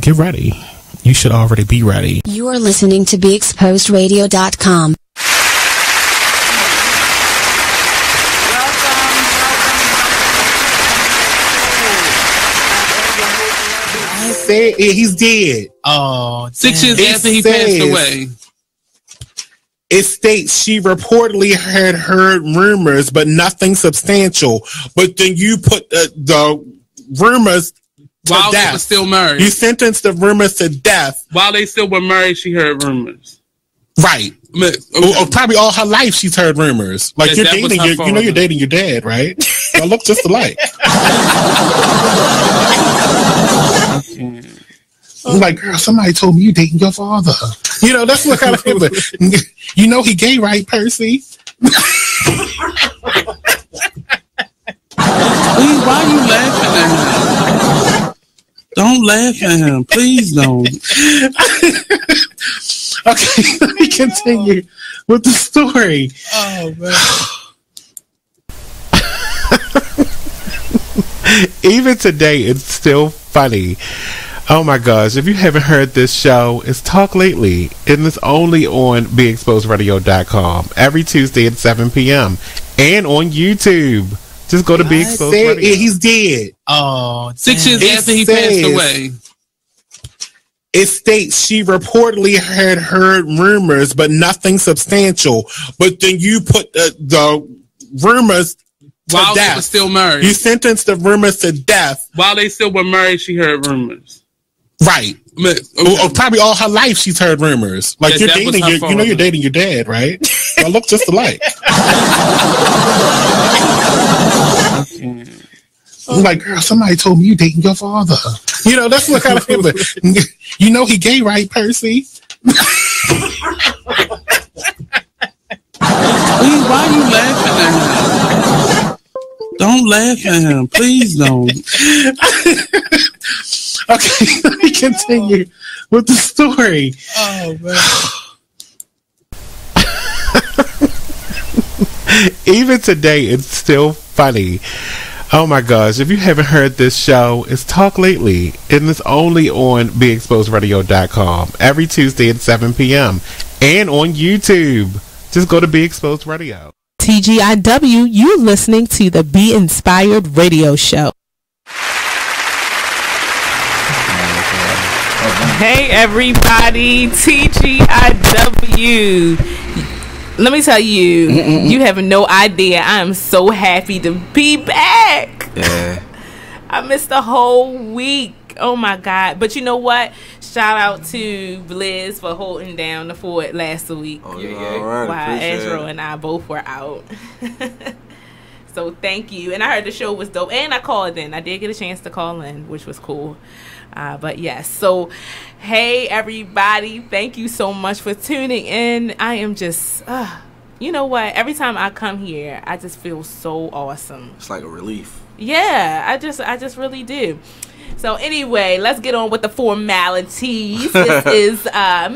get ready. You should already be ready. You are listening to BeExposedRadio.com. He's dead. Oh, 6 years after he passed away. It states she reportedly had heard rumors, but nothing substantial. But then you put the rumors to while death. They were still married. You sentenced the rumors to death. While they still were married, she heard rumors. Right. Okay. Probably all her life she's heard rumors. Like you're dating, you're dating your dad, right? Y'all look just alike. I'm like, girl, somebody told me you dating your father. You know, that's what kind of people. You know he gay, right, Percy? Please, why are you laughing at him? Don't laugh at him. Please don't. Okay, let me continue with the story. Oh, man. Even today, it's still funny. Oh my gosh, if you haven't heard this show, it's Talk Lately, and it's only on BeExposedRadio.com every Tuesday at 7 p.m. and on YouTube. Just go to Be Exposed Radio. He's dead. Oh, 6 years after he passed away. It states she reportedly had heard rumors, but nothing substantial. But then you put the rumors to while death. They were still married. You sentenced the rumors to death. While they still were married, she heard rumors. Right. Okay. Probably all her life she's heard rumors. Like you're dating, you're dating your dad, right? Y'all look just alike. I'm like, girl, somebody told me you dating your father. You know, that's what kind of people. You know he gay, right, Percy? Please, why are you laughing at him? Don't laugh at him. Please don't. Okay, let me continue with the story. Oh, man. Even today, it's still funny. Oh my gosh, if you haven't heard this show, it's Talk Lately, and it's only on BeExposedRadio.com every Tuesday at 7 p.m. and on YouTube. Just go to Be Exposed Radio. TGIW, you listening to the Be Inspired Radio Show. Hey everybody, TGIW. Let me tell you, you have no idea. I am so happy to be back. Yeah. I missed the whole week. Oh my God. But you know what? Shout out to Blizz for holding down the fort last week. Oh, yeah. All right. While Azrael and I both were out. So thank you. And I heard the show was dope. And I called in. I did get a chance to call in, which was cool. But yes, so hey everybody, thank you so much for tuning in. I am just, you know what? Every time I come here, I just feel so awesome. It's like a relief. Yeah, I just really do. So anyway, let's get on with the formalities. This is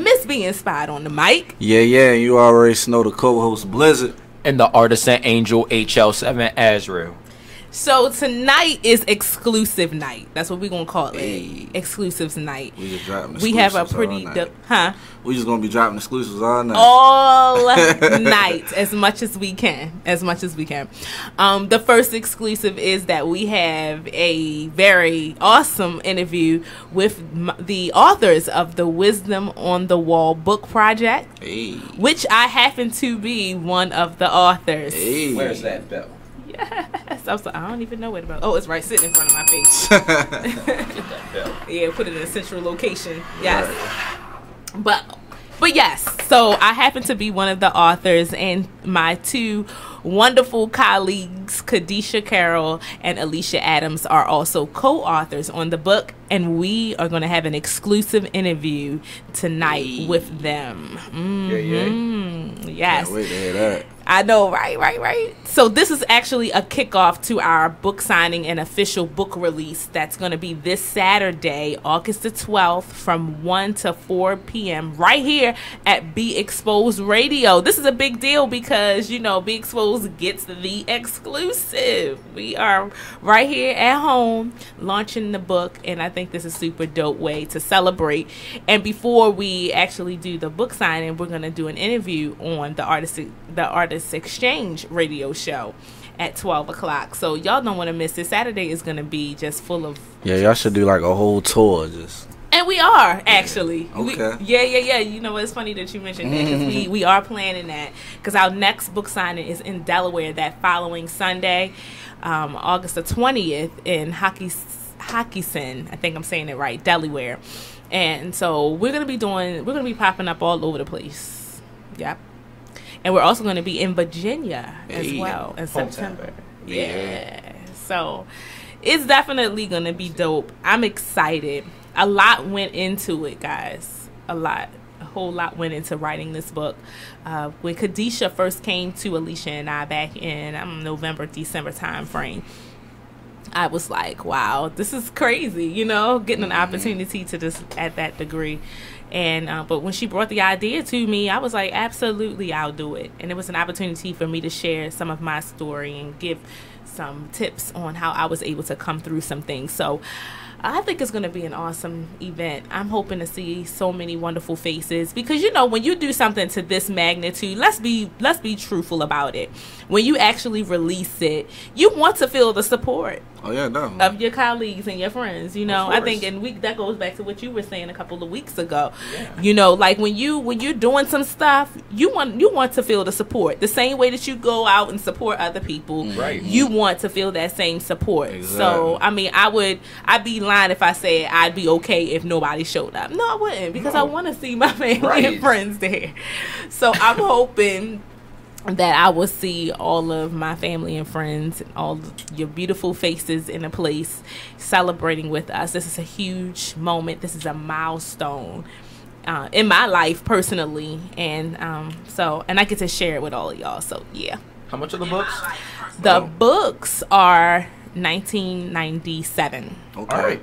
Miss Be Inspired on the mic. Yeah, you already know the co-host Blizzard. And the artisan angel HLVII Azrael. So tonight is exclusive night. That's what we're gonna call it. Hey. Exclusives night. We just dropping We have a pretty We just gonna be dropping exclusives all night. All night, as much as we can. The first exclusive is that we have a very awesome interview with the authors of the Wisdom on the Wall book project, which I happen to be one of the authors. Hey. Where's that bell? Yes, I don't even know where the bell. Oh, it's right sitting in front of my face. Get that bell. Yeah, put it in a central location. Yes, Right. but yes. So I happen to be one of the authors, and my two wonderful colleagues, Kadisha Carroll and Alicia Adams, are also co-authors on the book, and we are going to have an exclusive interview tonight with them. Yeah. Yes. Can't wait to hear that. I know, right. So this is actually a kickoff to our book signing and official book release that's going to be this Saturday, August the 12th from 1 to 4 p.m. right here at Be Exposed Radio. This is a big deal because, you know, Be Exposed gets the exclusive. We are right here at home launching the book, and I think this is a super dope way to celebrate. And before we actually do the book signing, we're going to do an interview on the Artist Exchange radio show at 12 o'clock. So y'all don't want to miss it. Saturday is going to be just full of... Yeah, y'all should do like a whole tour just... And we are, actually. Okay. Yeah. You know, it's funny that you mentioned that because we are planning that because our next book signing is in Delaware that following Sunday, August the 20th in Hockinson. I think I'm saying it right, Delaware. And so we're going to be popping up all over the place. Yep. And we're also going to be in Virginia as well in September. Yeah. So it's definitely going to be dope. I'm excited. A lot went into it, guys. A whole lot went into writing this book. When Khadisha first came to Alicia and I back in November, December time frame, I was like, wow, this is crazy, you know, getting an opportunity to this at that degree. And but when she brought the idea to me, I was like, absolutely, I'll do it. And it was an opportunity for me to share some of my story and give some tips on how I was able to come through some things. So I think it's going to be an awesome event. I'm hoping to see so many wonderful faces because, you know, when you do something to this magnitude, let's be truthful about it. When you actually release it, you want to feel the support of your colleagues and your friends, you know. I think that goes back to what you were saying a couple of weeks ago. Yeah. You know, like when you're doing some stuff, you want to feel the support. The same way that you go out and support other people, right? You want to feel that same support. Exactly. So, I mean, I'd be lying if I said I'd be okay if nobody showed up. No, I wouldn't because I want to see my family and friends there. So I'm hoping that I will see all of my family and friends and all your beautiful faces in a place celebrating with us. This is a huge moment. This is a milestone in my life personally. And and I get to share it with all of y'all. So, yeah. How much are the books? The books are $19.97. Okay. All right.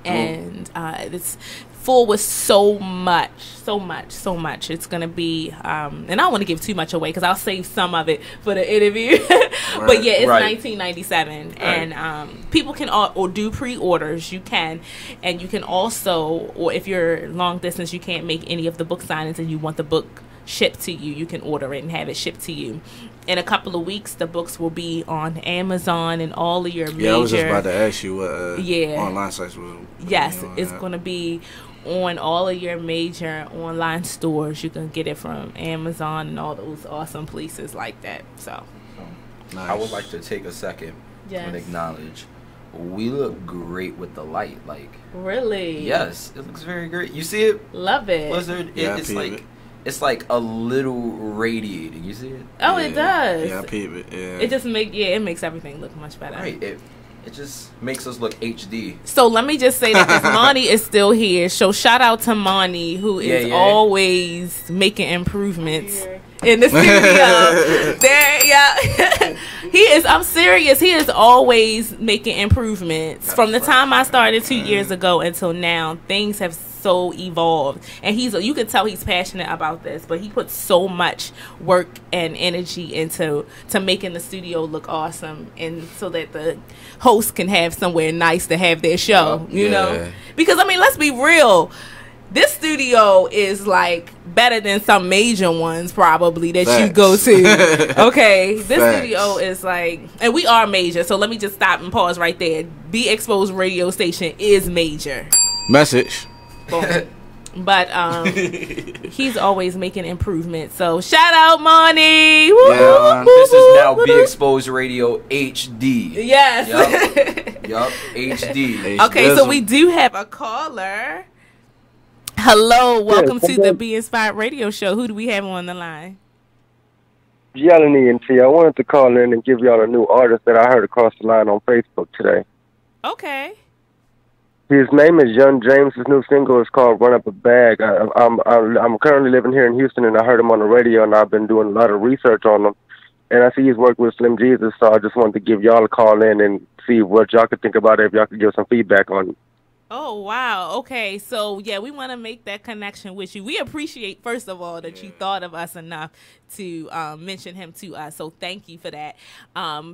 And it's full with so much. It's gonna be and I don't want to give too much away because I'll save some of it for the interview. But yeah, it's $19.97, and people can or do pre-orders. You can, and you can also, or if you're long distance, you can't make any of the book signings and you want the book shipped to you, you can order it and have it shipped to you. In a couple of weeks, the books will be on Amazon and all of your major... Yeah, I was just about to ask you what online sites was. Yes, it's going to be on all of your major online stores. You can get it from Amazon and all those awesome places like that. So, nice. I would like to take a second and acknowledge we look great with the light. Like, really? Yes, it looks very great. You see it? Love it. Blizzard, it's like... It's like a little radiating. You see it? Oh, it does. Yeah, I peep it. Yeah. It just makes everything look much better. Right. It just makes us look HD. So let me just say that because Monty is still here. So shout out to Monty, who is always making improvements in the studio. He is. I'm serious. He is always making improvements. From the time I started 2 years ago until now, things have so evolved, and you can tell he's passionate about this, but he puts so much work and energy into making the studio look awesome, and so that the host can have somewhere nice to have their show, you know, because I mean, let's be real, this studio is like better than some major ones probably that you go to. Okay, this studio is like, and we are major, so let me just stop and pause right there. Be Exposed radio station is major. Message. But he's always making improvements. So shout out, Monty. This is now Be Exposed Radio HD. Yes. Yup. HD. Okay, so we do have a caller. Hello, welcome to the Be Inspired Radio Show. Who do we have on the line? Yelling and T. I wanted to call in and give y'all a new artist that I heard across the line on Facebook today. Okay. His name is Young James. His new single is called "Run Up a Bag." I'm currently living here in Houston, and I heard him on the radio, and I've been doing a lot of research on him. And I see he's worked with Slim Jesus, so I just wanted to give y'all a call in and see what y'all could think about it, if y'all could give some feedback on it. Oh, wow. Okay. So, yeah, we want to make that connection with you. We appreciate, first of all, that you thought of us enough to mention him to us. So thank you for that.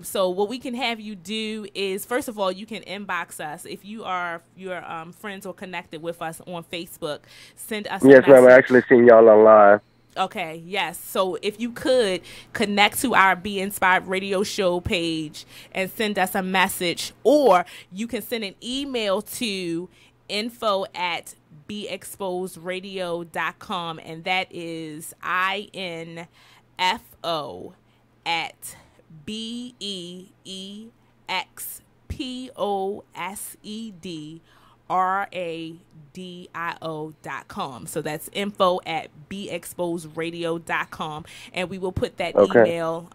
So what we can have you do is, first of all, you can inbox us. If you are your friends or connected with us on Facebook, send us a message. Yes, ma'am. I actually seen y'all on live. Okay, yes. So if you could connect to our Be Inspired Radio Show page and send us a message, or you can send an email to info@beexposedradio.com, and that is info@beexposed.radio.com. So that's info@beexposeradio.com, and we will put that email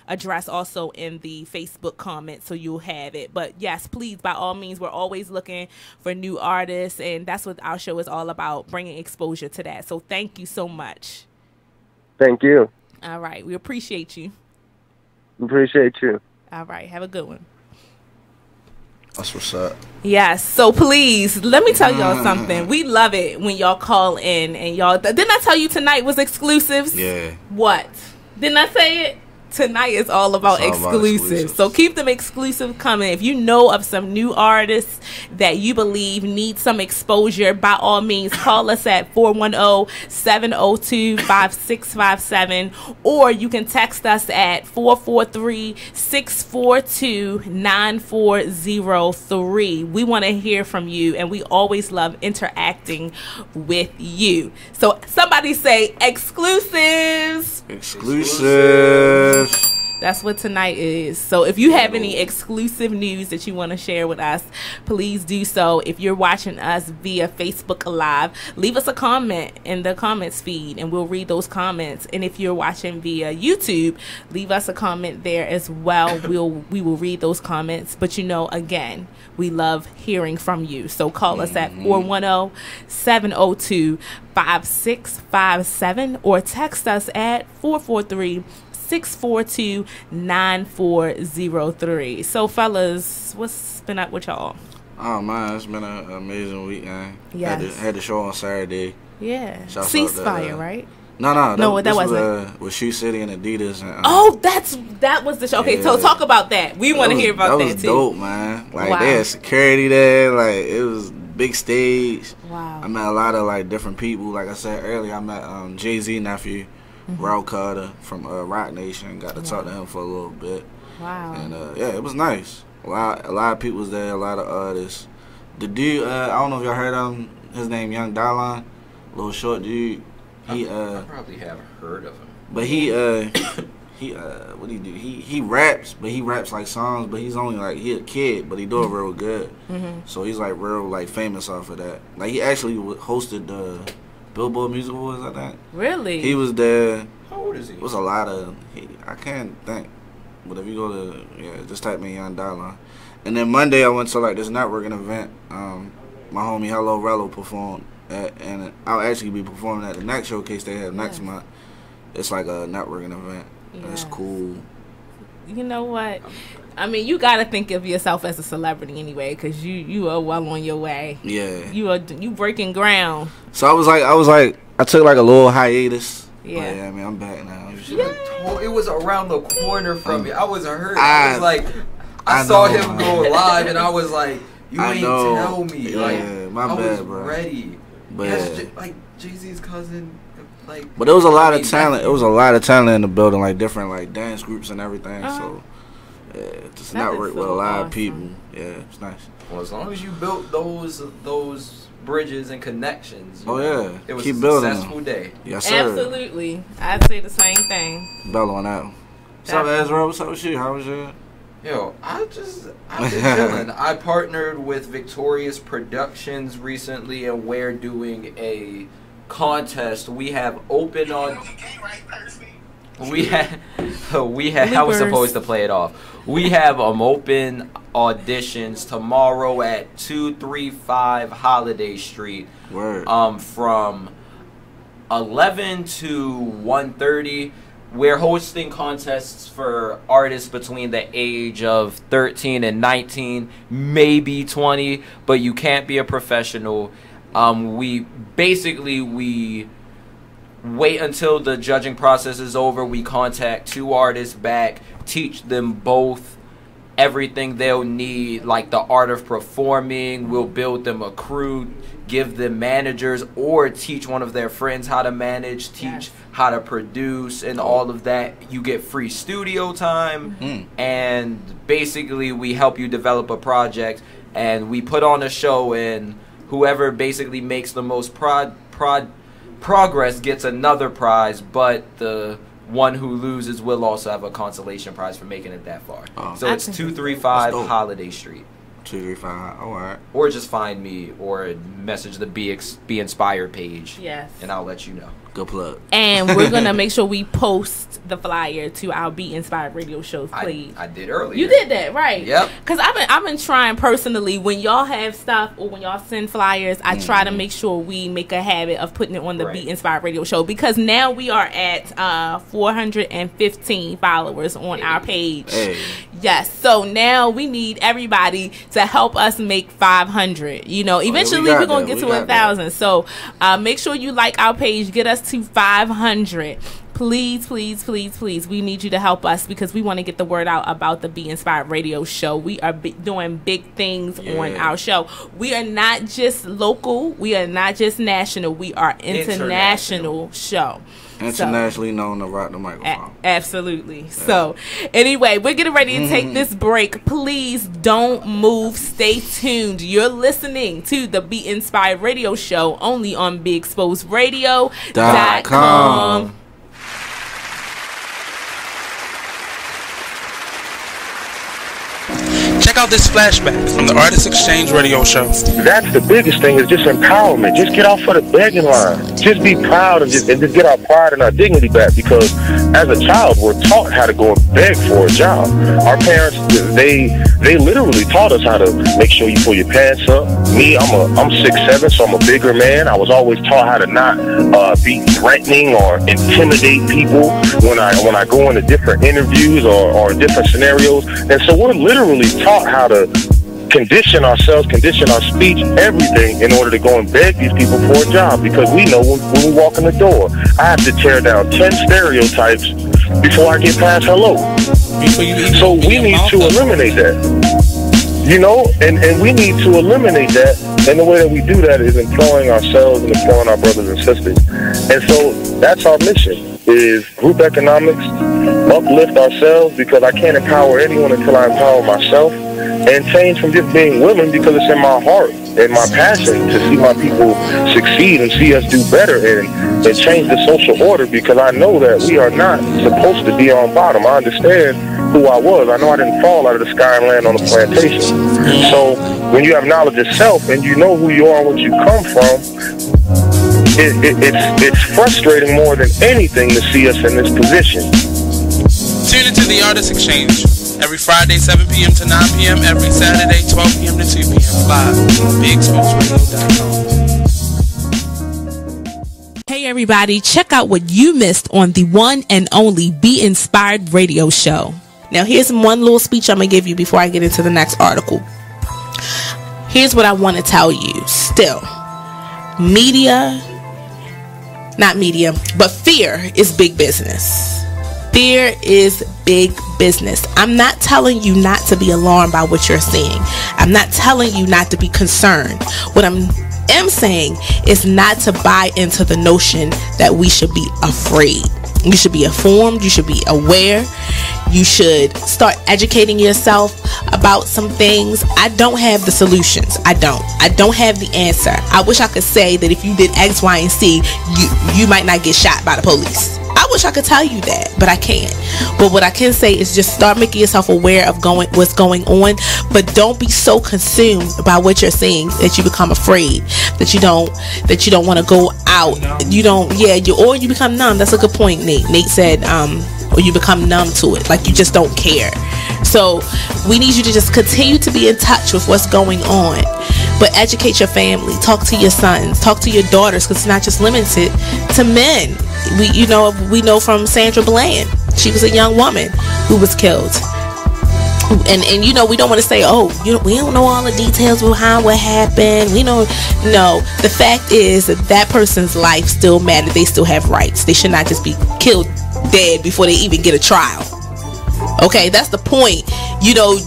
address also in the Facebook comments, so you'll have it. But yes, please, by all means, we're always looking for new artists, and that's what our show is all about, bringing exposure to that. So thank you so much. Thank you. All right, we appreciate you. Appreciate you. All right, have a good one. That's what's up. Yes. So please, let me tell y'all something. We love it when y'all call in and y'all. Didn't I tell you tonight was exclusives? Yeah. What? Didn't I say it? Tonight is all about exclusives. So keep them exclusive coming. If you know of some new artists that you believe need some exposure, by all means, call us at 410-702-5657, or you can text us at 443-642-9403. We want to hear from you, and we always love interacting with you. So somebody say exclusives. Exclusive. That's what tonight is. So if you have any exclusive news that you want to share with us, please do so. If you're watching us via Facebook Live, leave us a comment in the comments feed, and we'll read those comments. And if you're watching via YouTube, leave us a comment there as well. We will read those comments. But again, we love hearing from you. So call us at 410-702-5657, or text us at 443-642-9403. So fellas, what's been up with y'all? Oh man, it's been an amazing weekend. Yes. Had the show on Saturday. Yeah. Ceasefire, right? No, that wasn't. With Shoe City and Adidas. And, that was the show. Okay, so talk about that. We want to hear about that too. That was dope, man. Like they had security there. Like it was big stage. Wow. I met a lot of like different people. Like I said earlier, I met Jay-Z nephew, Raul Carter from Rock Nation. Got to talk to him for a little bit. Wow. And it was nice. A lot of people was there. A lot of artists. The dude, I don't know if y'all heard of him. His name Young Dylon, little short dude. I probably have heard of him. But he what do? He raps, but he raps like songs, but he's only like, he a kid, but he do it real good. So he's like real like famous off of that. Like he actually hosted the Billboard Music Awards, I think. Really? He was there. How old is he? It was a lot of, I can't think. But if you go to, just type in Young Dollar. And then Monday I went to like this networking event. My homie Hello Rello performed at, and I'll actually be performing at the next showcase they have next month. It's like a networking event. It's cool. You know what? I mean, you gotta think of yourself as a celebrity anyway, because you are well on your way. Yeah. You breaking ground. So I was like, I took like a little hiatus. Yeah. But yeah, I mean, I'm back now. It was around the corner from me. I was hurt. I was like, I saw him go live, and I was like, you ain't tell me. Yeah, like, my I bad, was bro. ready. But like Jay-Z's cousin. Like, but there was a lot of talent. It was a lot of talent in the building, like different like dance groups and everything. So just network with a lot of people. Yeah, it's nice. Well, as long as you built those bridges and connections. It was keep a building successful day. Yes, sir. Absolutely, I'd say the same thing. Bell on that. What's up, Azrael? What's up with you? How was your? Yo, I've been chilling. I partnered with Victorious Productions recently, and we're doing a contest. We have open on. We have. I was supposed to play it off. We have open auditions tomorrow at 235 Holiday Street. Word. From 11 to 1:30. we're hosting contests for artists between the age of 13 and 19, maybe 20, but you can't be a professional. We wait until the judging process is over. We contact 2 artists back, teach them both everything they'll need, like the art of performing. We'll build them a crew, give them managers, or teach one of their friends how to manage, teach how to produce, and all of that. You get free studio time, and basically we help you develop a project, and we put on a show, and whoever basically makes the most progress gets another prize, but the one who loses will also have a consolation prize for making it that far. So it's 235 Holiday Street. 235. All right. Or just find me or message the Be Inspired page. Yes. And I'll let you know. Good plug. And we're going to make sure we post the flyer to our Be Inspired radio shows, please. I did earlier. You did that, right? Yep. Because I've been trying personally, when y'all have stuff or when y'all send flyers, I try to make sure we make a habit of putting it on the Be Inspired radio show, because now we are at 415 followers on our page. Hey. Yes. So now we need everybody to help us make 500. You know, eventually we're going to get to 1,000. So make sure you like our page. Get us to 500. Please, please, please, please. We need you to help us because we want to get the word out about the Be Inspired radio show. We are doing big things on our show. We are not just local. We are not just national. We are international show. Internationally known to rock the microphone. Absolutely. Yeah. So, anyway, we're getting ready to take this break. Please don't move. Stay tuned. You're listening to the Be Inspired radio show only on BeExposedRadio.com. Check out this flashback from the Artist Exchange radio show. That's the biggest thing, is just empowerment. Just get off of the begging line. Just be proud and just get our pride and our dignity back, because as a child, we're taught how to go and beg for a job. Our parents, they literally taught us how to make sure you pull your pants up. Me, I'm 6'7", so I'm a bigger man. I was always taught how to not be threatening or intimidate people when I go into different interviews or different scenarios. And so we're literally taught how to condition ourselves, condition our speech, everything in order to go and beg these people for a job, because we know when we walk in the door, I have to tear down 10 stereotypes before I get past hello. So we need to eliminate that. You know, and we need to eliminate that, and the way that we do that is employing ourselves and employing our brothers and sisters. And so that's our mission, is group economics, uplift ourselves, because I can't empower anyone until I empower myself, and change from just being willing, because it's in my heart and my passion to see my people succeed and see us do better and change the social order, because I know that we are not supposed to be on bottom. I understand who I was. I know I didn't fall out of the sky and land on a plantation. So when you have knowledge of self and you know who you are and what you come from, it's frustrating more than anything to see us in this position. Tune into the Artist Exchange every Friday 7 p.m. to 9 p.m. every Saturday 12 p.m. to 2 p.m. live on BeExposedRadio.com. Hey everybody, check out what you missed on the one and only Be Inspired radio show. Now here's one little speech I'm going to give you before I get into the next article. Here's what I want to tell you. Still, fear is big business. Fear is big business. I'm not telling you not to be alarmed by what you're seeing. I'm not telling you not to be concerned. What I'm saying is not to buy into the notion that we should be afraid. You should be informed. You should be aware. You should start educating yourself about some things. I don't have the solutions. I don't have the answer. I wish I could say that if you did X, Y, and Z, you might not get shot by the police. I wish I could tell you that, but I can't. But what I can say is just start making yourself aware of what's going on, but don't be so consumed by what you're seeing that you become afraid, that you don't want to go out. Or you become numb. That's a good point, Nate. Nate said, or you become numb to it, like you just don't care. So we need you to just continue to be in touch with what's going on, but educate your family, talk to your sons, talk to your daughters, because it's not just limited to men. We know from Sandra Bland, she was a young woman who was killed. And we don't want to say, we don't know all the details behind what happened. No. The fact is that person's life still matters. They still have rights. They should not just be killed dead before they even get a trial. Okay, that's the point.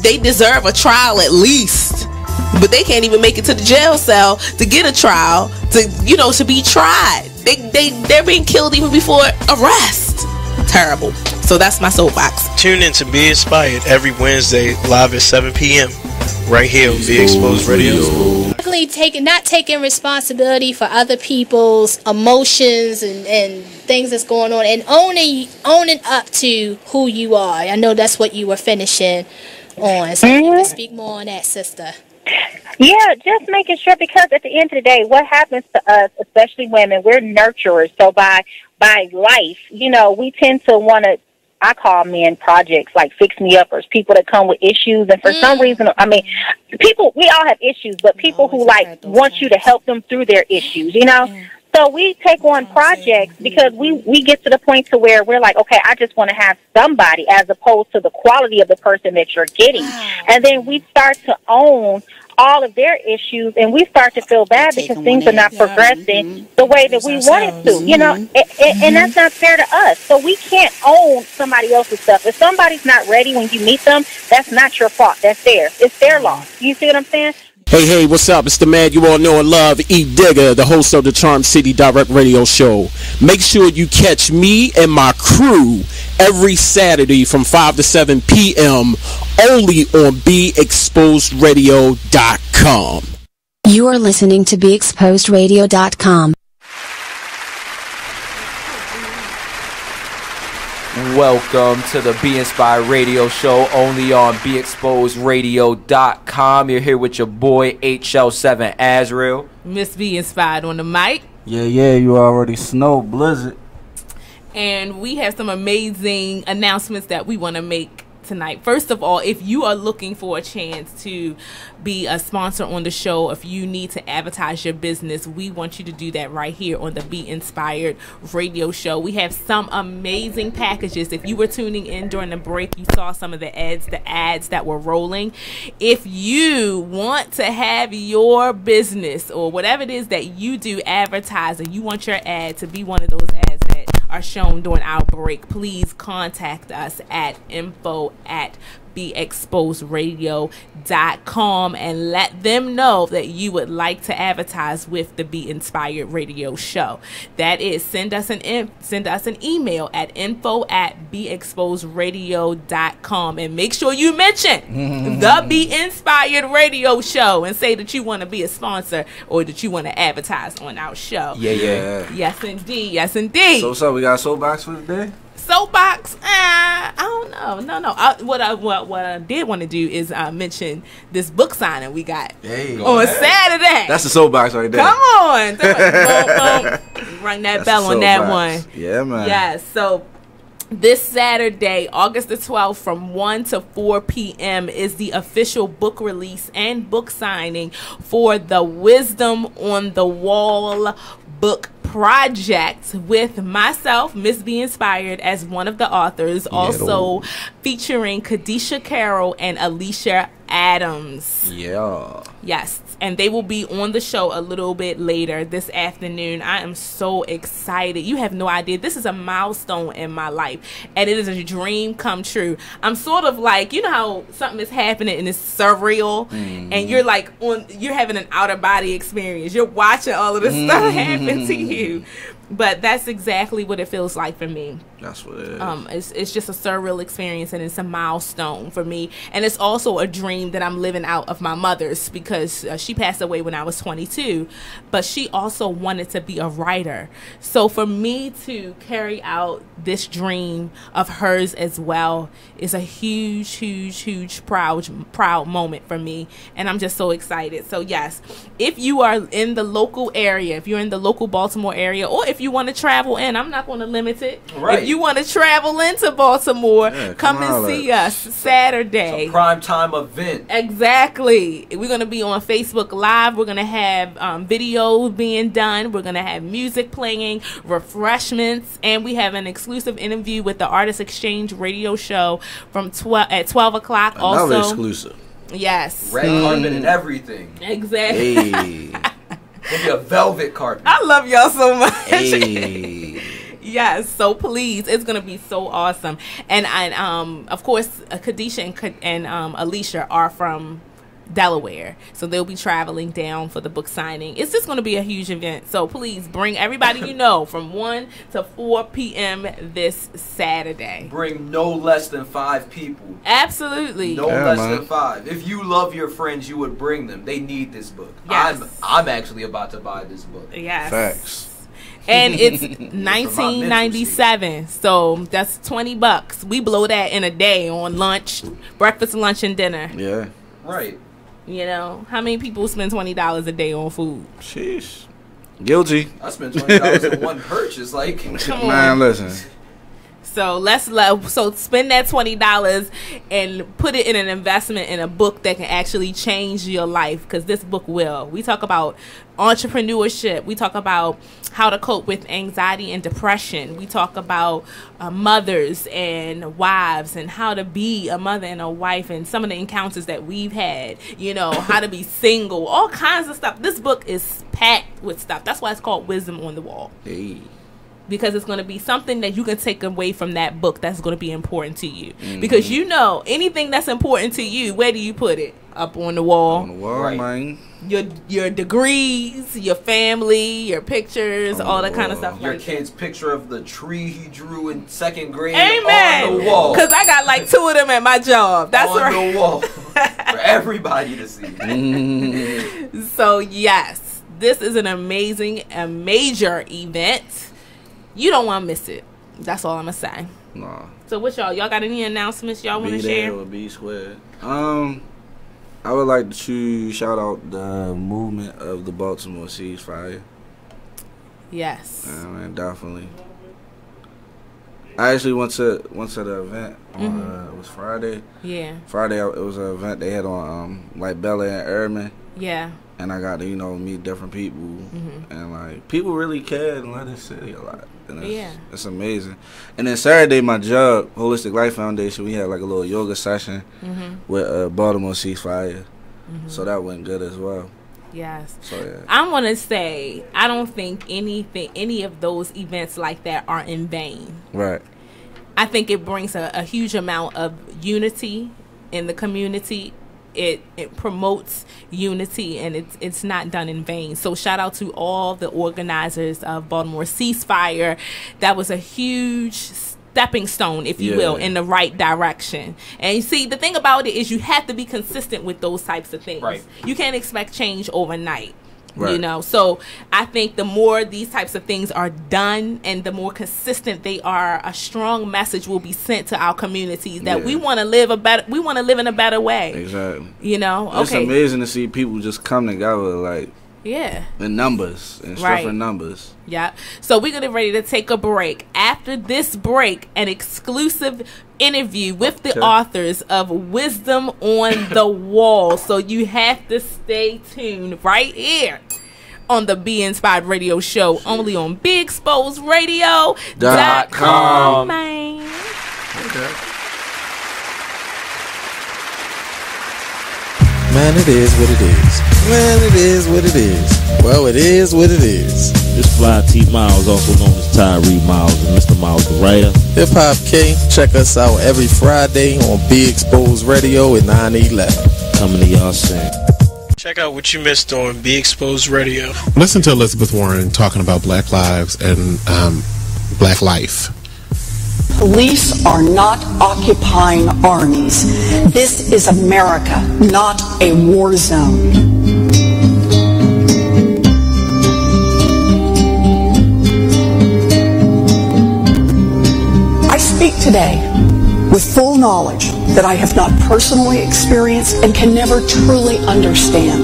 They deserve a trial at least, but they can't even make it to the jail cell to get a trial to be tried. They're being killed even before arrest. Terrible. So that's my soapbox. Tune in to Be Inspired every Wednesday live at 7 p.m. right here on Be Exposed Radio. Not taking responsibility for other people's emotions and things that's going on, and owning up to who you are. I know that's what you were finishing on. So you can speak more on that, sister. Yeah, just making sure, because at the end of the day, what happens to us, especially women, we're nurturers. So by life, we tend to want to, I call men projects, like fix-me-uppers, people that come with issues. And for some reason, people, we all have issues, but people who want you to help them through their issues, So we take on projects because we get to the point to where we're like, okay, I just want to have somebody, as opposed to the quality of the person that you're getting. And then we start to own all of their issues, and we start to feel bad because things are not progressing the way that we want it to, and that's not fair to us. So we can't own somebody else's stuff. If somebody's not ready when you meet them, that's not your fault. That's theirs. It's their loss. You see what I'm saying? Hey, what's up? It's the man you all know and love, E. Digger, the host of the Charm City Direct Radio Show. Make sure you catch me and my crew every Saturday from 5 to 7 p.m. only on BeExposedRadio.com. You are listening to BeExposedRadio.com. Welcome to the Be Inspired Radio Show, only on BeExposedRadio.com. You're here with your boy HL7 Azrael. Miss Be Inspired on the mic. Yeah, you already snow blizzard. And we have some amazing announcements that we want to make tonight. First of all, if you are looking for a chance to be a sponsor on the show, if you need to advertise your business, we want you to do that right here on the Be Inspired Radio Show. We have some amazing packages. If you were tuning in during the break, you saw some of the ads that were rolling. If you want to have your business or whatever it is that you do advertise, and you want your ad to be one of those ads that are shown during our break, please contact us at info@BeExposedRadio.com and let them know that you would like to advertise with the Be Inspired Radio Show. That is, send us an email at info@BeExposedRadio.com and make sure you mention the Be Inspired Radio Show and say that you want to be a sponsor or that you want to advertise on our show. Yeah. Yes, indeed. So we got a soapbox for today? Soapbox? I don't know. No. What I did want to do is mention this book signing we got on Saturday. That's the soapbox right there. Come on. Ring that bell on that one. Yeah, man. Yes. So this Saturday, August the 12th, from 1 to 4 p.m. is the official book release and book signing for the Wisdom on the Wall book project, with myself, Miss Be Inspired, as one of the authors, also featuring Kadisha Carroll and Alicia Adams. Yes, and they will be on the show a little bit later this afternoon. I am so excited. You have no idea. This is a milestone in my life, and it is a dream come true. I'm sort of like, you know how something is happening and it's surreal, and you're like you're having an outer body experience. You're watching all of this stuff happen to you. But that's exactly what it feels like for me. That's what it is. It's just a surreal experience, and it's a milestone for me. And it's also a dream that I'm living out of my mother's, because she passed away when I was 22, but she also wanted to be a writer. So for me to carry out this dream of hers as well is a huge proud moment for me, and I'm just so excited. So yes, if you are in the local area, if you're in the local Baltimore area, or if you want to travel in, I'm not going to limit it. Right. If you want to travel into Baltimore, come and see us Saturday. It's a prime time event. Exactly. We're going to be on Facebook Live. We're going to have videos being done. We're going to have music playing, refreshments, and we have an exclusive interview with the Artist Exchange radio show from 12 o'clock. Another also exclusive. Yes. Red carpet and everything. Exactly. Hey. Maybe a velvet carpet. I love y'all so much. Hey. Yes, so please, it's gonna be so awesome. And of course, Kadisha and Alicia are from Delaware, so they'll be traveling down for the book signing. It's just going to be a huge event, so please bring everybody you know from 1 to 4 p.m. this Saturday. Bring no less than 5 people. Absolutely. No less than 5. If you love your friends, you would bring them. They need this book. Yes. I'm actually about to buy this book. Yes. Facts. And it's $19.97, so that's $20. We blow that in a day on lunch, breakfast, lunch, and dinner. Yeah. Right. You know, how many people spend $20 a day on food? Sheesh. Guilty. I spent $20 in one purchase. Like, come on. Man, listen. So so spend that $20 and put it in an investment in a book that can actually change your life, because this book will. We talk about entrepreneurship. We talk about how to cope with anxiety and depression. We talk about mothers and wives and how to be a mother and a wife, and some of the encounters that we've had, you know, how to be single, all kinds of stuff. This book is packed with stuff. That's why it's called Wisdom on the Wall. Hey. Because it's going to be something that you can take away from that book that's going to be important to you. Mm-hmm. Because you know, anything that's important to you, where do you put it? Up on the wall. On the wall, right. Man. Your degrees, your family, your pictures, all that kind of stuff. Your kid's picture of the tree he drew in 2nd grade. Amen. On the wall. Because I got like 2 of them at my job. That's on right. the wall for everybody to see. So yes, this is an amazing, a major event. You don't want to miss it. That's all I'm gonna say. Nah. So what y'all got any announcements y'all want to share? Or be squared. I would like to shout out the movement of the Baltimore ceasefire. Yes. Man, definitely. I actually went to the event on it was Friday. Yeah. Friday it was an event they had on like Bella and Urban. Yeah. And I got to meet different people, and like people really cared and love this city a lot. And it's amazing. And then Saturday, my job, Holistic Life Foundation, we had like a little yoga session with Baltimore ceasefire. So that went good as well. Yes. So yeah. I want to say I don't think any of those events like that are in vain. Right. I think it brings a huge amount of unity in the community. It promotes unity, and it's not done in vain. So shout out to all the organizers of Baltimore ceasefire. That was a huge stepping stone, if you will, in the right direction. And you see, the thing about it is you have to be consistent with those types of things. Right. You can't expect change overnight. Right. You know, so I think the more these types of things are done and the more consistent they are, a strong message will be sent to our communities that we want to live in a better way. Exactly. You know, It's amazing to see people just come together like in numbers and stuff in numbers. Yeah. So we're getting ready to take a break. After this break, an exclusive interview with the authors of Wisdom on the Wall. So you have to stay tuned right here on the Be Inspired Radio Show, only on BigExposedRadio.com. Man. Man, it is what it is. Man, it is what it is. Well, it is what it is. This fly T Miles, also known as Tyree Miles, and Mr. Miles the writer. Hip Hop K, check us out every Friday on Be Exposed Radio at 9/11. Coming to y'all soon. Check out what you missed on Be Exposed Radio. Listen to Elizabeth Warren talking about Black lives and Black life. Police are not occupying armies. This is America, not a war zone. today with full knowledge that I have not personally experienced and can never truly understand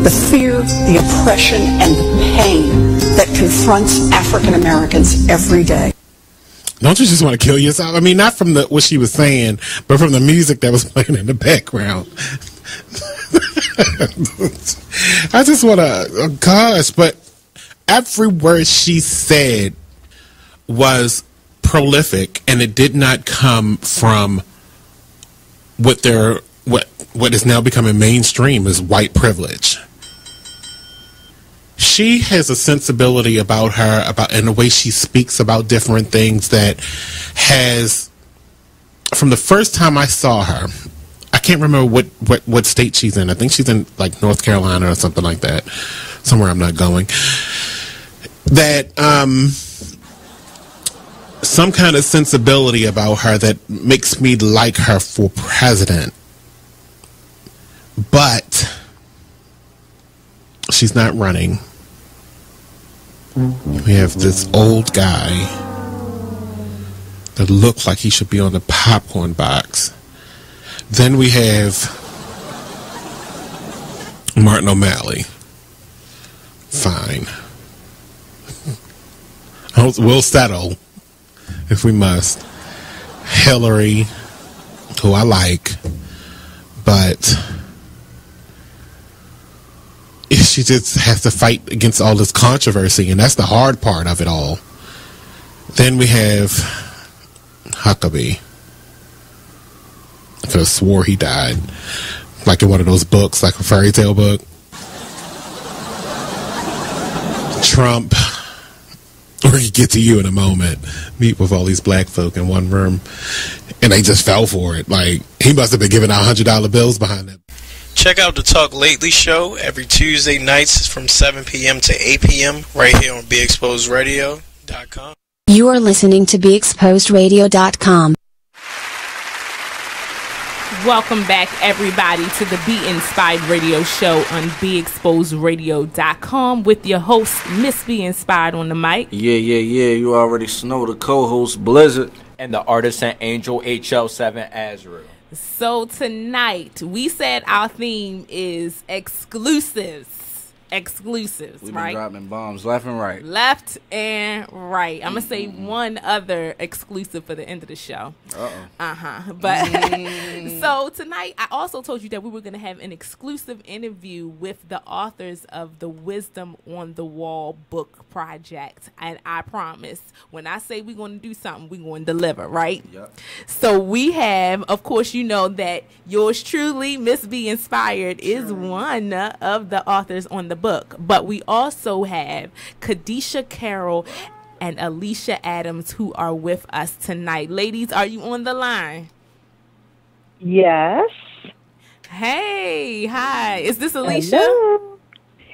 the fear, the oppression, and the pain that confronts African Americans every day. Don't you just want to kill yourself? I mean, not from what she was saying, but from the music that was playing in the background. I just want to, gosh, but every word she said was prolific, and it did not come from what is now becoming mainstream as white privilege. She has a sensibility about her, and the way she speaks about different things that has, from the first time I saw her, I can't remember what state she's in. I think she's in like North Carolina or something like that, somewhere I'm not going. That some kind of sensibility about her that makes me like her for president. But she's not running. We have this old guy that looks like he should be on the popcorn box. Then we have Martin O'Malley. Fine. We'll settle if we must. Hillary, who I like, but she just has to fight against all this controversy, and that's the hard part of it all. Then we have Huckabee. I could have swore he died, like in one of those books, like a fairy tale book. Trump, we're going to get to you in a moment. Meet with all these black folk in one room, and they just fell for it. Like, he must have been giving out $100 bills behind them. Check out the Talk Lately show every Tuesday nights from 7 p.m. to 8 p.m. right here on BeExposedRadio.com. You are listening to BeExposedRadio.com. Welcome back, everybody, to the Be Inspired Radio Show on BeExposedRadio.com with your host, Miss Be Inspired on the mic. Yeah. You already know the co-host, Blizzard. And the artist and angel, HL7 Azrael. So tonight, we said our theme is exclusives. Exclusives, We've right? been dropping bombs left and right. Left and right. I'm going to say one other exclusive for the end of the show. But so tonight, I also told you that we were going to have an exclusive interview with the authors of the Wisdom on the Wall book project. And I promise, when I say we're going to do something, we're going to deliver, right? Yep. So we have, of course, you know that yours truly, Miss Be Inspired, is one of the authors on the book, but we also have Kadisha Carroll and Alicia Adams who are with us tonight. Ladies, are you on the line? Yes. Hey, hi. Is this Alicia? Hello.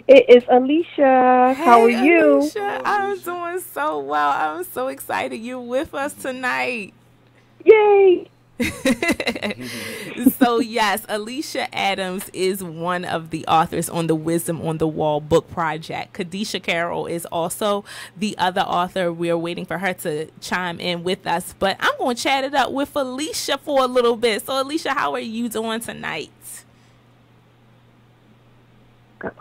It is Alicia. Hey, how are you? Alicia, I'm doing so well. I'm so excited you're with us tonight. Yay. So yes, Alicia Adams is one of the authors on the Wisdom on the Wall book project. Kadisha Carroll is also the other author. We're waiting for her to chime in with us, but I'm going to chat it up with Alicia for a little bit. So Alicia, how are you doing tonight? Can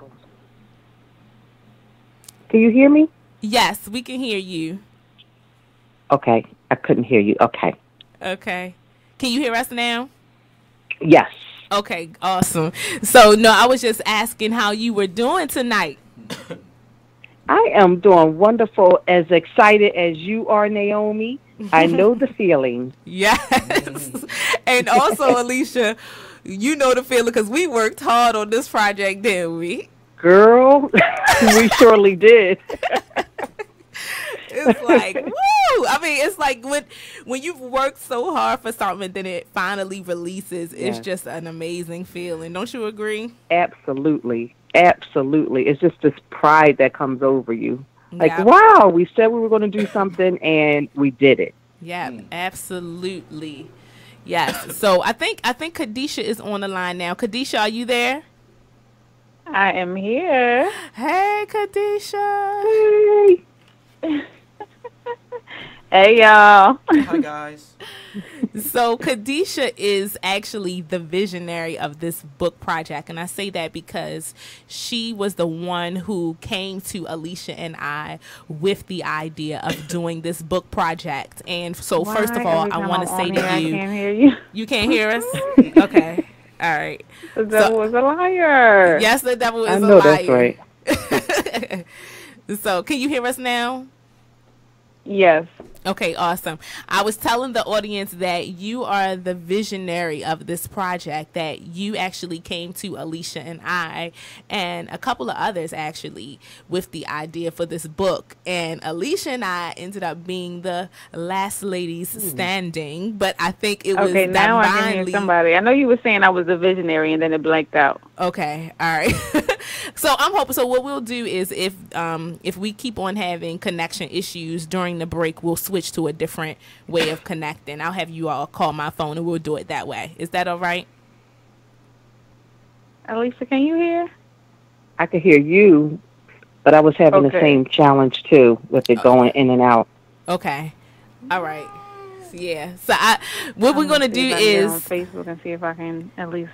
you hear me? Yes, we can hear you. Okay, I couldn't hear you. Okay. Can you hear us now? Yes. Okay, awesome. So, no, I was just asking how you were doing tonight. I am doing wonderful, as excited as you are, Naomi. I know the feeling. Yes. And also, Alicia, you know the feeling because we worked hard on this project, didn't we? Girl, we surely did. It's like, woo! I mean, it's like when you've worked so hard for something, then it finally releases. It's just an amazing feeling. Don't you agree? Absolutely. It's just this pride that comes over you. Like, wow, we said we were going to do something, and we did it. Yeah, absolutely. Yes. So I think Kadisha is on the line now. Kadisha, are you there? I am here. Hey, Kadisha. Hey. Hey, y'all. Hi, guys. So Khadisha is actually the visionary of this book project, and I say that because she was the one who came to Alicia and I with the idea of doing this book project. And so first of all, I want to say to you, I can't hear you. You can't hear us? Okay. All right. The devil is a liar. Yes, the devil is I a know liar. that's right. So can you hear us now? Yes. Okay, awesome. I was telling the audience that you are the visionary of this project, that you actually came to Alicia and I and a couple of others actually with the idea for this book. And Alicia and I ended up being the last ladies standing, but I think it was okay. Now I can hear somebody. I know you were saying I was a visionary, and then it blanked out. Okay, all right. So I'm hoping. So what we'll do is, if we keep on having connection issues during the break, we'll switch to a different way of connecting. I'll have you all call my phone, and we'll do it that way. Is that all right? Alisa, can you hear? I could hear you, but I was having the same challenge too with it going in and out. Okay, all right. So, yeah. So what we're gonna do is on Facebook and see if I can at least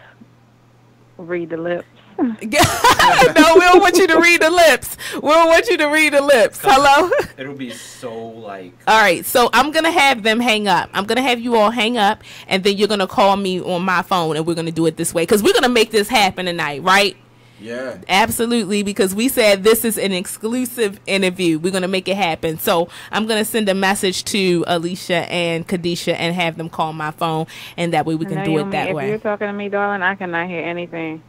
read the lips. No, we don't want you to read the lips. We don't want you to read the lips. Hello? It'll be so like... All right, so I'm going to have them hang up. I'm going to have you all hang up, and then you're going to call me on my phone, and we're going to do it this way. Because we're going to make this happen tonight, right? Yeah. Absolutely, because we said this is an exclusive interview. We're going to make it happen. So I'm going to send a message to Alicia and Khadisha and have them call my phone, and that way we can do it that way. If you're talking to me, darling, I cannot hear anything.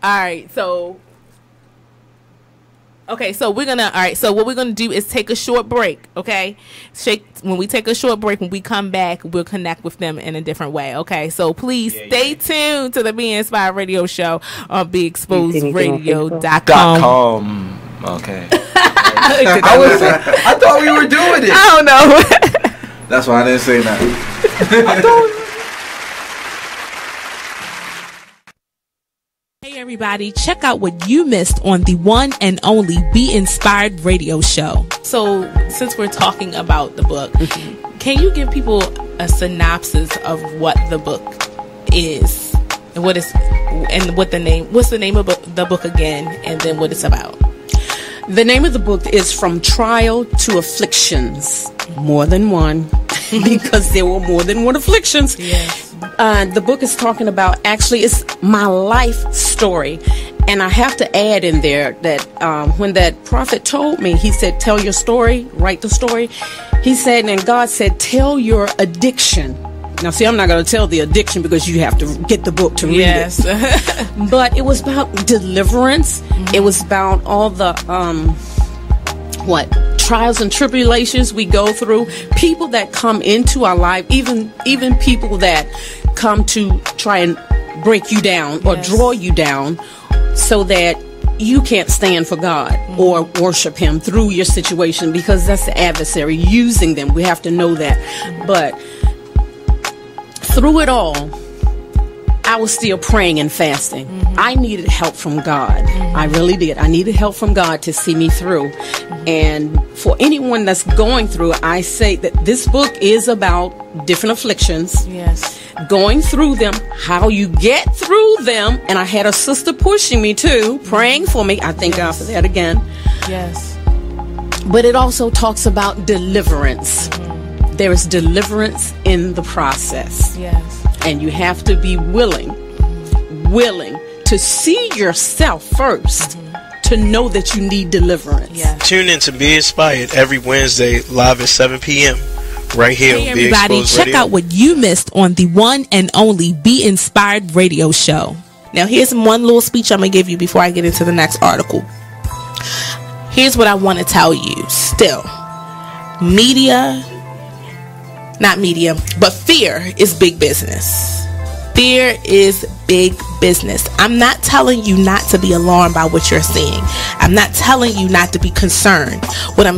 All right, so okay, so we're gonna so what we're gonna do is take a short break. Okay, when we take a short break, when we come back, we'll connect with them in a different way. Okay, so please stay tuned to the Be Inspired Radio Show on BeExposedRadio.com. Okay. I thought we were doing it. I don't know. That's why I didn't say nothing. Hey everybody, check out what you missed on the one and only Be Inspired Radio Show. So since we're talking about the book, can you give people a synopsis of what the book is and what's the name of the book again, and then what it's about? The name of the book is From Trial to Afflictions. More than one, because there were more than one afflictions. Yes. The book is talking about, actually, it's my life story. And I have to add in there that when that prophet told me, he said, tell your story, write the story. He said, and God said, tell your addiction. Now, see, I'm not going to tell the addiction because you have to get the book to read it. But it was about deliverance. Mm-hmm. It was about all the, trials and tribulations we go through. People that come into our life, even people that come to try and break you down or draw you down so that you can't stand for God or worship Him through your situation, because that's the adversary using them. We have to know that. But through it all, I was still praying and fasting. I needed help from God. I really did. I needed help from God to see me through. And for anyone that's going through, I say that this book is about different afflictions. Yes. Going through them, how you get through them. And I had a sister pushing me too, praying for me. I thank God for that again. Yes. But it also talks about deliverance. There is deliverance in the process. Yes. And you have to be willing to see yourself first, to know that you need deliverance. Yes. Tune in to Be Inspired every Wednesday live at 7 p.m. right here on Be everybody, Exposed check Radio. out what you missed on the one and only Be Inspired Radio Show. Now, here's one little speech I'm going to give you before I get into the next article. Here's what I want to tell you. Still, fear is big business. Fear is big business. I'm not telling you not to be alarmed by what you're seeing. I'm not telling you not to be concerned. What I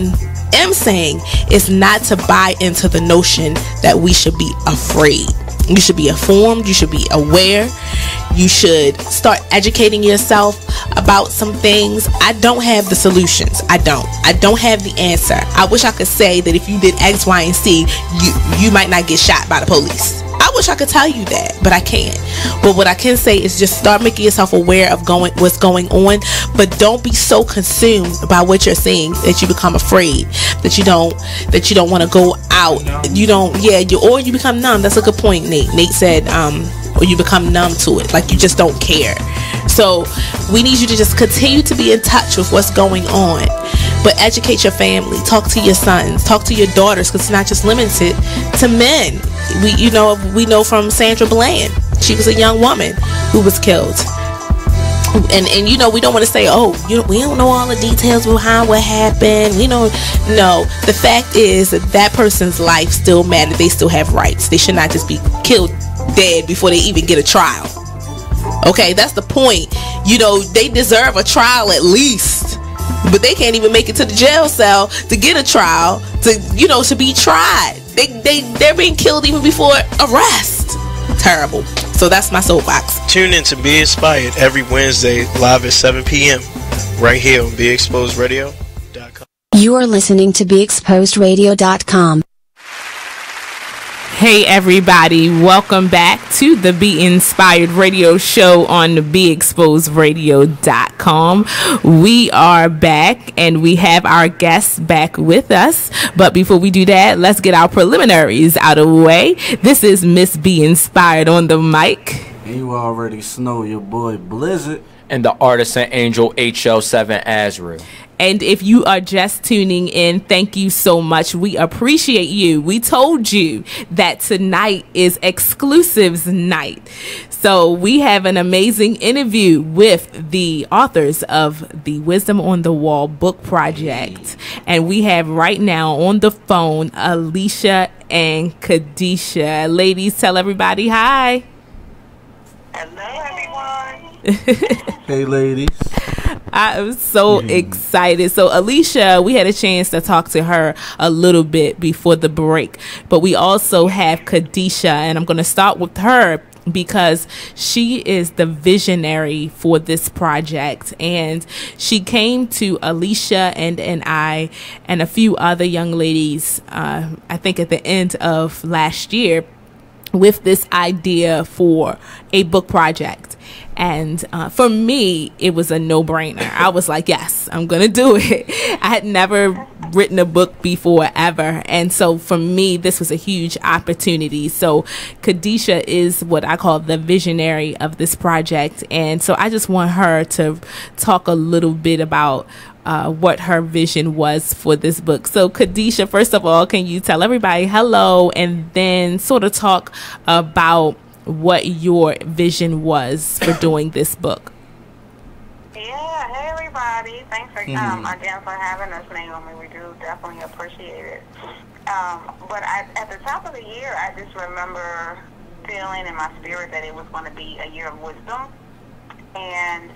am saying is not to buy into the notion that we should be afraid. You should be informed. You should be aware. You should start educating yourself about some things. I don't have the solutions. I don't have the answer. I wish I could say that if you did X, Y, and C, you might not get shot by the police. I wish I could tell you that, but I can't. But what I can say is just start making yourself aware of what's going on, but don't be so consumed by what you're seeing that you become afraid, that you don't want to go out. Or you become numb. That's a good point, Nate. Nate said, or you become numb to it, like you just don't care. So we need you to just continue to be in touch with what's going on, but educate your family, talk to your sons, talk to your daughters, because it's not just limited to men. We know from Sandra Bland, she was a young woman who was killed. And we don't want to say, we don't know all the details behind what happened. No. The fact is that person's life still matters. They still have rights. They should not just be killed dead before they even get a trial. Okay, that's the point. They deserve a trial at least, but they can't even make it to the jail cell to get a trial to be tried. They're being killed even before arrest. Terrible. So that's my soapbox. Tune in to Be Inspired every Wednesday live at 7 p.m. right here on BeExposedRadio.com. You are listening to BeExposedRadio.com. Hey everybody, welcome back to the Be Inspired Radio Show on the BeExposedRadio.com. We are back and we have our guests back with us. But before we do that, let's get our preliminaries out of the way. This is Miss Be Inspired on the mic. You already know your boy Blizzard. And the artisan angel HL7 Azrael. And if you are just tuning in, thank you so much. We appreciate you. We told you that tonight is exclusives night. So we have an amazing interview with the authors of the Wisdom on the Wall book project. And we have right now on the phone Alicia and Kadisha. Ladies, tell everybody hi. Hello, everyone. Hey, ladies. I am so excited. So Alicia, we had a chance to talk to her a little bit before the break, but we also have Kadisha, and I'm going to start with her because she is the visionary for this project, and she came to Alicia and I and a few other young ladies, I think at the end of last year, with this idea for a book project. And for me, it was a no-brainer. I was like, yes, I'm going to do it. I had never written a book before, ever. And so for me, this was a huge opportunity. So Kadisha is what I call the visionary of this project. And so I just want her to talk a little bit about what her vision was for this book. So Kadisha, first of all, can you tell everybody hello and then sort of talk about what your vision was for doing this book? Yeah, hey everybody. Thanks for again for having us, Naomi. We do definitely appreciate it. But at the top of the year, I just remember feeling in my spirit that it was going to be a year of wisdom. And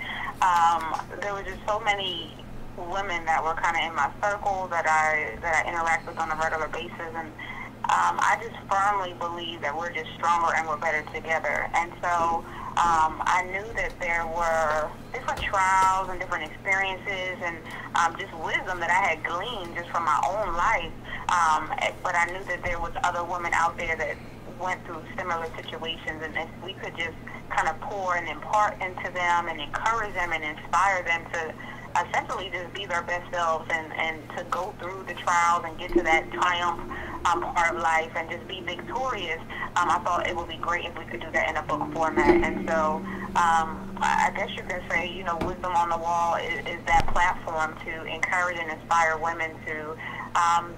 there were just so many women that were kind of in my circle that I interact with on a regular basis, and I just firmly believe that we're just stronger and we're better together. And so I knew that there were different trials and different experiences and just wisdom that I had gleaned just from my own life. But I knew that there was other women out there that went through similar situations, and if we could just kind of pour and impart into them and encourage them and inspire them to essentially just be their best selves and to go through the trials and get to that triumph part of life and just be victorious, I thought it would be great if we could do that in a book format. And so I guess you can say, Wisdom on the Wall is that platform to encourage and inspire women to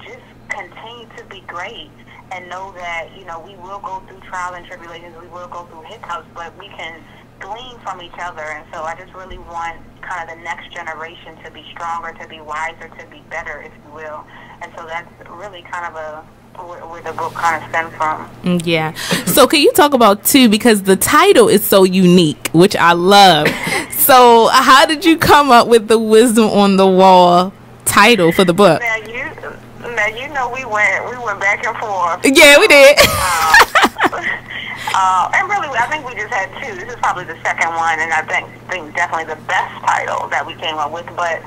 just continue to be great and know that, we will go through trials and tribulations, we will go through hiccups, but we can glean from each other. And so I just really want kind of the next generation to be stronger, to be wiser, to be better, if you will. And so that's really kind of where the book kind of stems from. Yeah. So can you talk about, too, because the title is so unique, which I love. So how did you come up with the Wisdom on the Wall title for the book? Now, we went back and forth. Yeah, we did. And really, I think we just had 2. This is probably the second one, and I think definitely the best title that we came up with. But,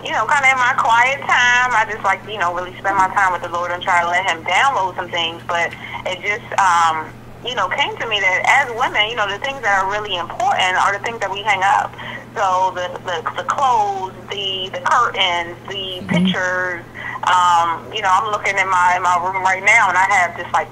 you know, kind of in my quiet time, I just like, you know, really spend my time with the Lord and try to let him download some things. But it just, you know, came to me that as women, you know, the things that are really important are the things that we hang up. So the clothes, the curtains, the pictures. You know, I'm looking in my room right now, and I have just like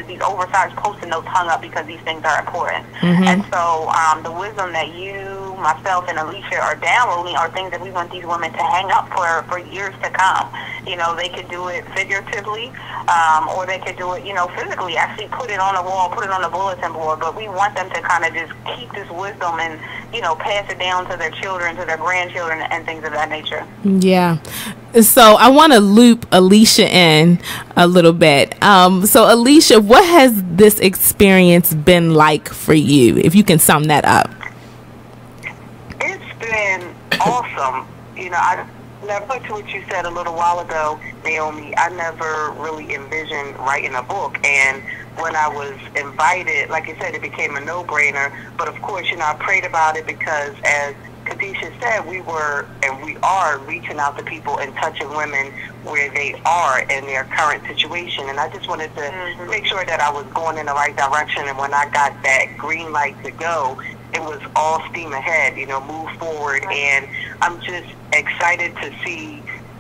these oversized post-it notes hung up because these things are important. And so the wisdom that you, myself, and Alicia are downloading are things that we want these women to hang up for years to come. You know, they could do it figuratively, or they could do it, you know, physically, actually put it on the wall, put it on the bulletin board. But we want them to kind of just keep this wisdom and, you know, pass it down to their children, to their grandchildren, and things of that nature. Yeah. So I want to loop Alicia in a little bit. So Alicia, what has this experience been like for you, if you can sum that up? It's been awesome. You know, I never to what you said a little while ago, Naomi, I never really envisioned writing a book. And when I was invited, like you said, it became a no-brainer. But of course, you know, I prayed about it because, as Khadijah said, we were and we are reaching out to people and touching women where they are in their current situation. And I just wanted to make sure that I was going in the right direction. And when I got that green light to go, it was all steam ahead, you know, move forward. And I'm just excited to see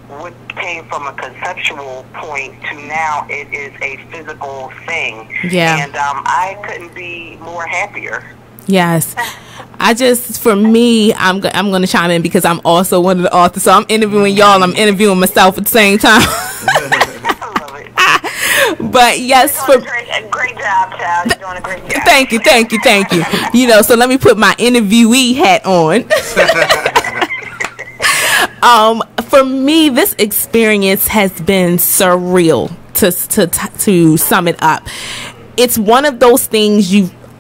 what came from a conceptual point to now it is a physical thing. Yeah. And I couldn't be more happier. Yes. For me, I'm going to chime in because I'm also one of the authors. So I'm interviewing y'all. I'm interviewing myself at the same time. But yes, great job, child. You're doing a great job. Thank you. You know, so let me put my interviewee hat on. For me, this experience has been surreal. To sum it up, it's one of those things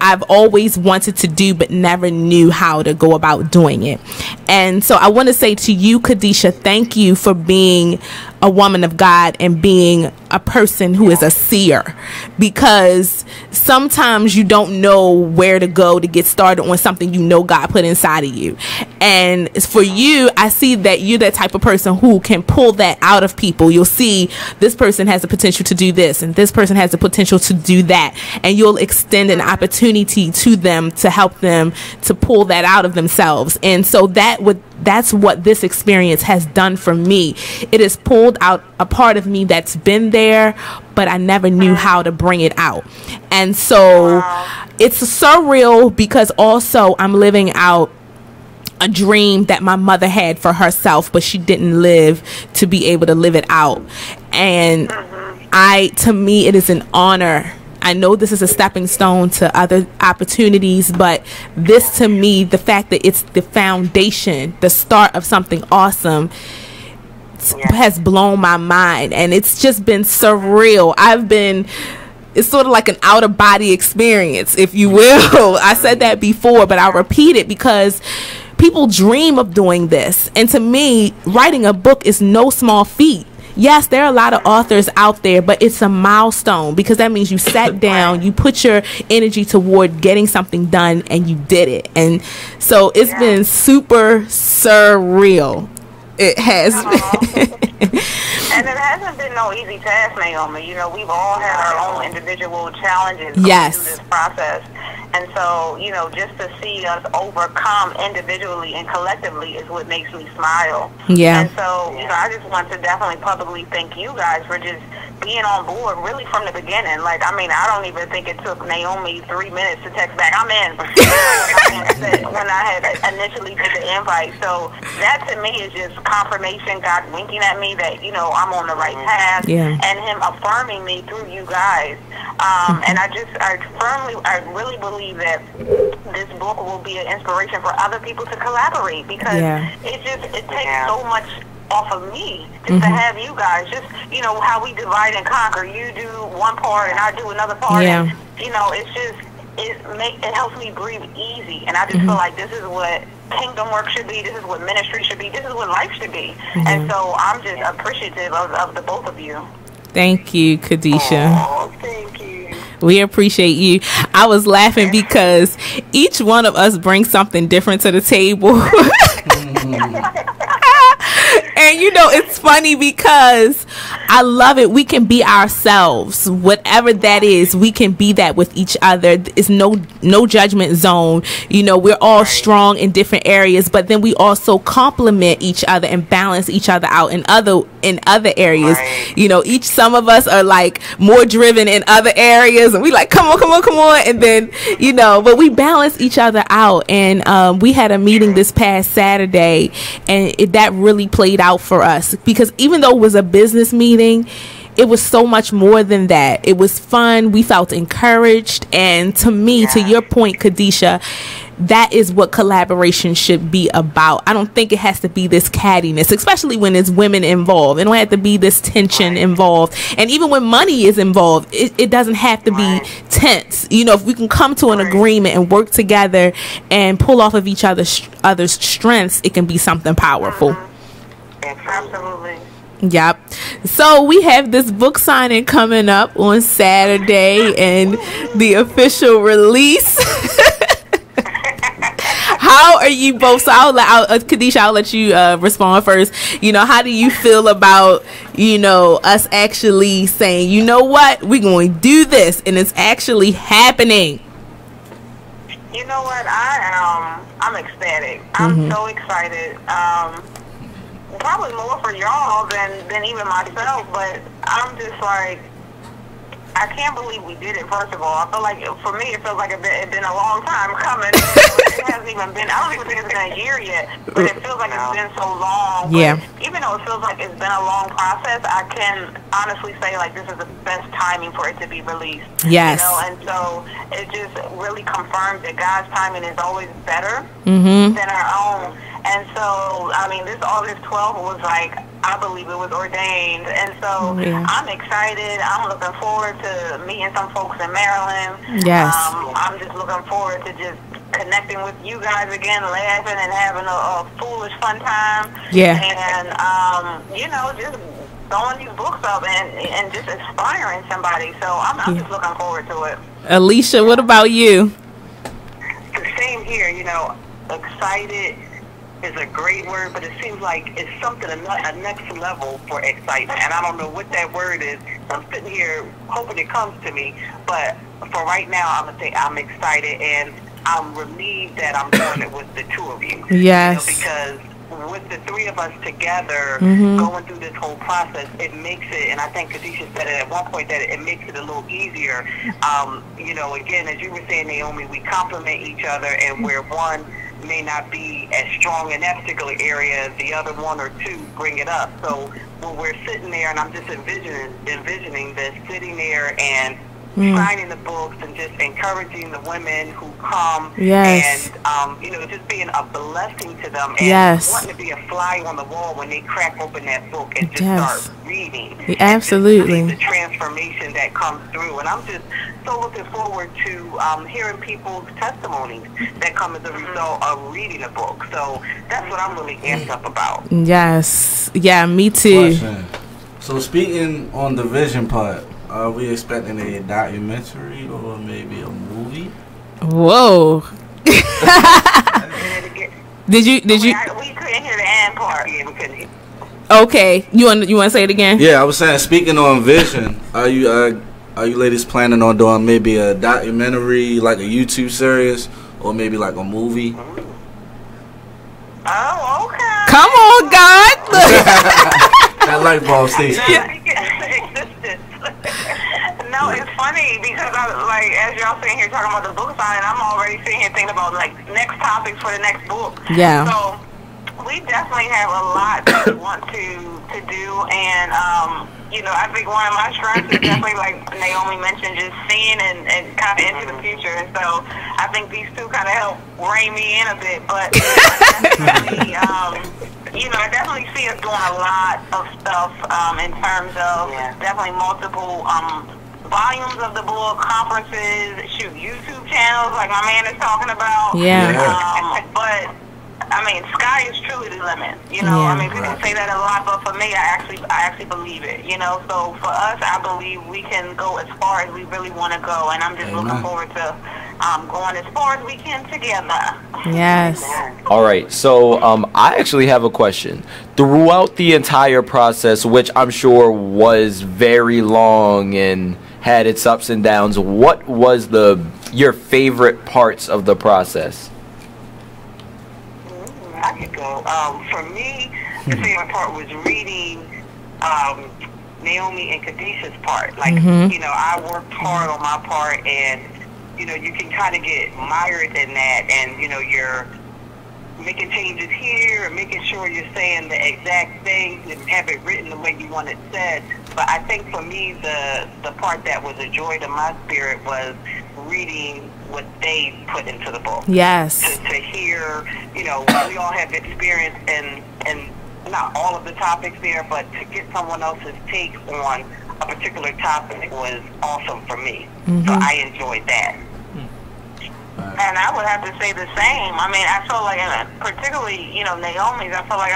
I've always wanted to do but never knew how to go about doing it. And so I want to say to you, Khadijah, thank you for being a woman of God and being a person who is a seer, because sometimes you don't know where to go to get started on something you know God put inside of you. And for you, I see that you're that type of person who can pull that out of people. You'll see this person has the potential to do this and this person has the potential to do that, and you'll extend an opportunity to them to help them to pull that out of themselves. And so that's what this experience has done for me. It has pulled out a part of me that's been there, but I never knew how to bring it out. And so it's surreal because also I'm living out a dream that my mother had for herself, but she didn't live to be able to live it out. And to me, it is an honor. I know this is a stepping stone to other opportunities, but this to me, the fact that it's the foundation, the start of something awesome, has blown my mind. And it's just been surreal. It's sort of like an out of body experience, if you will. I said that before, but I'll repeat it because people dream of doing this. And to me, writing a book is no small feat. Yes, there are a lot of authors out there, but it's a milestone because that means you sat down, you put your energy toward getting something done, and you did it. And so it's been super surreal. It has been. And it hasn't been no easy task, Naomi. You know, we've all had our own individual challenges through this process. And so, you know, just to see us overcome individually and collectively is what makes me smile. Yeah. And so, you know, I just want to definitely publicly thank you guys for just being on board really from the beginning. Like, I mean, I don't even think it took Naomi 3 minutes to text back, I'm in. When I had initially did the invite. So that to me is just confirmation, God winking at me that, you know, I'm on the right path. Yeah. And him affirming me through you guys. And I really believe that this book will be an inspiration for other people to collaborate because it takes so much off of me just to have you guys, just, you know, how we divide and conquer. You do one part and I do another part. And, you know, it's just, it helps me breathe easy. And I just feel like this is what kingdom work should be. This is what ministry should be. This is what life should be. And so I'm just appreciative of the both of you. Thank you, Khadijah. Oh, thank you. We appreciate you. I was laughing because each one of us brings something different to the table. And it's funny because I love it. We can be ourselves, whatever that is. We can be that with each other. It's no judgment zone. We're all strong in different areas, but then we also complement each other and balance each other out in other areas. Some of us are like more driven in other areas, and we like come on, and then but we balance each other out. And we had a meeting this past Saturday, and that really played out for us, because even though it was a business meeting, it was so much more than that. It was fun. We felt encouraged. And to me, to your point, Khadisha, that is what collaboration should be about. I don't think it has to be this cattiness, especially when there's women involved. It don't have to be this tension involved. And even when money is involved, it doesn't have to be tense. If we can come to an agreement and work together and pull off of each other's strengths, it can be something powerful. Absolutely. Yep. So we have this book signing coming up on Saturday and the official release. How are you both? So Khadisha, I'll let you respond first. How do you feel about us actually saying, you know what, we're going to do this, and it's actually happening? You know what, I'm ecstatic. I'm so excited. Probably more for y'all than even myself, but I'm just like, I can't believe we did it. First of all, I feel like for me, it feels like it's been a long time coming. It hasn't even been. I don't even think it's been a year yet, but it feels like it's been so long. Yeah. But even though it feels like it's been a long process, I can honestly say like this is the best timing for it to be released. Yes. And so it just really confirms that God's timing is always better Mm-hmm. than our own. And so, I mean, this August 12th was like, I believe it was ordained. And so I'm excited. I'm looking forward to meeting some folks in Maryland. Yes. I'm just looking forward to just connecting with you guys again, laughing and having a foolish fun time. Yeah. And, just throwing these books up and just inspiring somebody. So I'm just looking forward to it. Alicia, what about you? The same here, excited is a great word, but it seems like it's something a next level for excitement, and I don't know what that word is. I'm sitting here hoping it comes to me, but for right now, I'm gonna say I'm excited, and I'm relieved that I'm doing it with the two of you. Yes. Because with the three of us together, going through this whole process, it makes it, and I think Khadisha said it at one point, that it makes it a little easier. Again, as you were saying, Naomi, we complement each other, and where one may not be as strong in that particular area, the other one or two bring it up. So when we're sitting there, and I'm just envisioning this, sitting there and signing the books and just encouraging the women who come Yes. and just being a blessing to them and wanting to be a fly on the wall when they crack open that book and just start reading. Absolutely. And just see the transformation that comes through. And I'm just so looking forward to hearing people's testimonies that come as a result of reading a book. So that's what I'm really amped up about. Yes. Yeah, me too. Question. So speaking on the vision part, are we expecting a documentary or maybe a movie? Whoa. Did you? We couldn't hear the end part. Yeah, we couldn't hear. Okay, you want to say it again? Yeah, I was saying, speaking on vision, are you ladies planning on doing maybe a documentary, like a YouTube series, or maybe like a movie? Oh, okay. Come on, God. That light bulb station. No, it's funny because as y'all sitting here talking about the book signing, I'm already sitting here thinking about next topics for the next book. Yeah. So we definitely have a lot that we want to do, and I think one of my strengths is definitely, like Naomi mentioned, just seeing and kind of into the future. And so I think these two kind of help rein me in a bit, but I definitely see us doing a lot of stuff in terms of definitely multiple volumes of the book, conferences, YouTube channels like my man is talking about. Yeah. But I mean, sky is truly the limit. You know, I mean, people say that a lot, but for me, I actually believe it. You know, so for us, I believe we can go as far as we really want to go, and I'm just looking forward to going as far as we can together. Yes. All right, so I actually have a question. Throughout the entire process, which I'm sure was very long and had its ups and downs, what was your favorite parts of the process? I could go. For me, the favorite part was reading Naomi and Kadisha's part. Like, you know, I worked hard on my part, and you know, you can kind of get mired in that, and you know, you're making changes here and making sure you're saying the exact things and have it written the way you want it said. But I think for me, the part that was a joy to my spirit was reading what they put into the book. Yes. To hear, you know, we all have experience and not all of the topics there, but to get someone else's take on a particular topic was awesome for me. So I enjoyed that. And I would have to say the same. I mean, I felt like, particularly, you know, Naomi's, I felt like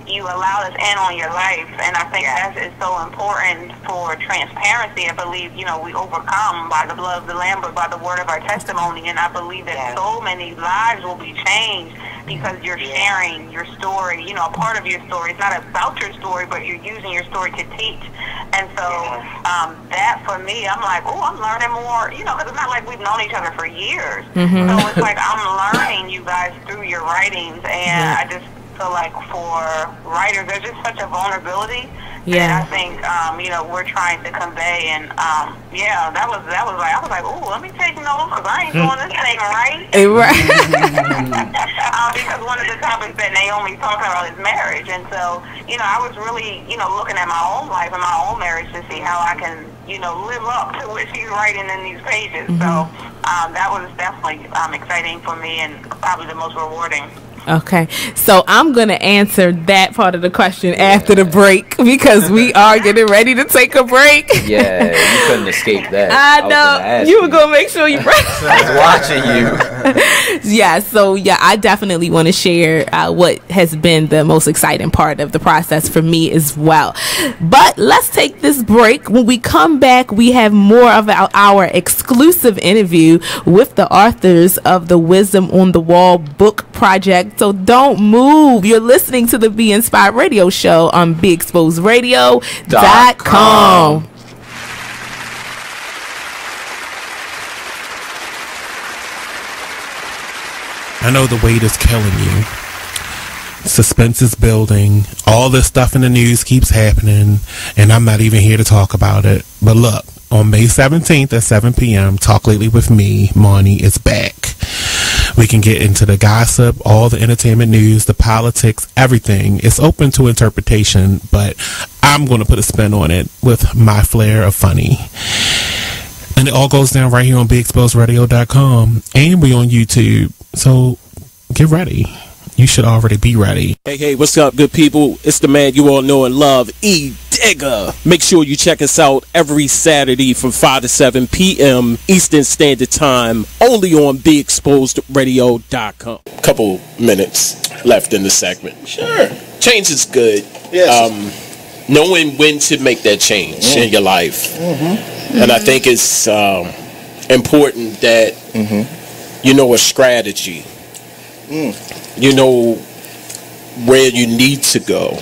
you allowed us in on your life, and I think that is so important for transparency. I believe, you know, we overcome by the blood of the Lamb, but by the word of our testimony, and I believe that so many lives will be changed because you're sharing your story, you know, a part of your story. It's not about your story, but you're using your story to teach. And so that, for me, I'm like, oh, I'm learning more, you know, because it's not like we've known each other for years. So it's like I'm learning you guys through your writings, and I just feel like for writers, there's just such a vulnerability that I think, you know, we're trying to convey. And that was like, I was like, ooh, let me take notes because I ain't doing this thing right. Because one of the topics that Naomi talked about is marriage. And so, you know, I was really, you know, looking at my own life and my own marriage to see how I can, you know, live up to what she's writing in these pages. So that was definitely exciting for me and probably the most rewarding. Okay, so I'm going to answer that part of the question after the break because we are getting ready to take a break. Yeah, you couldn't escape that. I know. You were going to make sure you I was watching you. I definitely want to share what has been the most exciting part of the process for me as well. But let's take this break. When we come back, we have more of our exclusive interview with the authors of the Wisdom on the Wall book project. So don't move. You're listening to the Be Inspired Radio Show on BeExposedRadio.com. I know the weight is killing you. Suspense is building. All this stuff in the news keeps happening, and I'm not even here to talk about it. But look, on May 17th at 7 p.m., Talk Lately with me, Marnie, is back. We can get into the gossip, all the entertainment news, the politics, everything. It's open to interpretation, but I'm going to put a spin on it with my flair of funny. And it all goes down right here on BeExposedRadio.com, and we on YouTube. So get ready. You should already be ready. Hey, what's up, good people? It's the man you all know and love, E. Digger. Make sure you check us out every Saturday from 5 to 7 p.m. Eastern Standard Time, only on BeExposedRadio.com. Couple minutes left in the segment. Sure. Change is good. Yes. Knowing when to make that change in your life. And I think it's important that you know a strategy. You know where you need to go.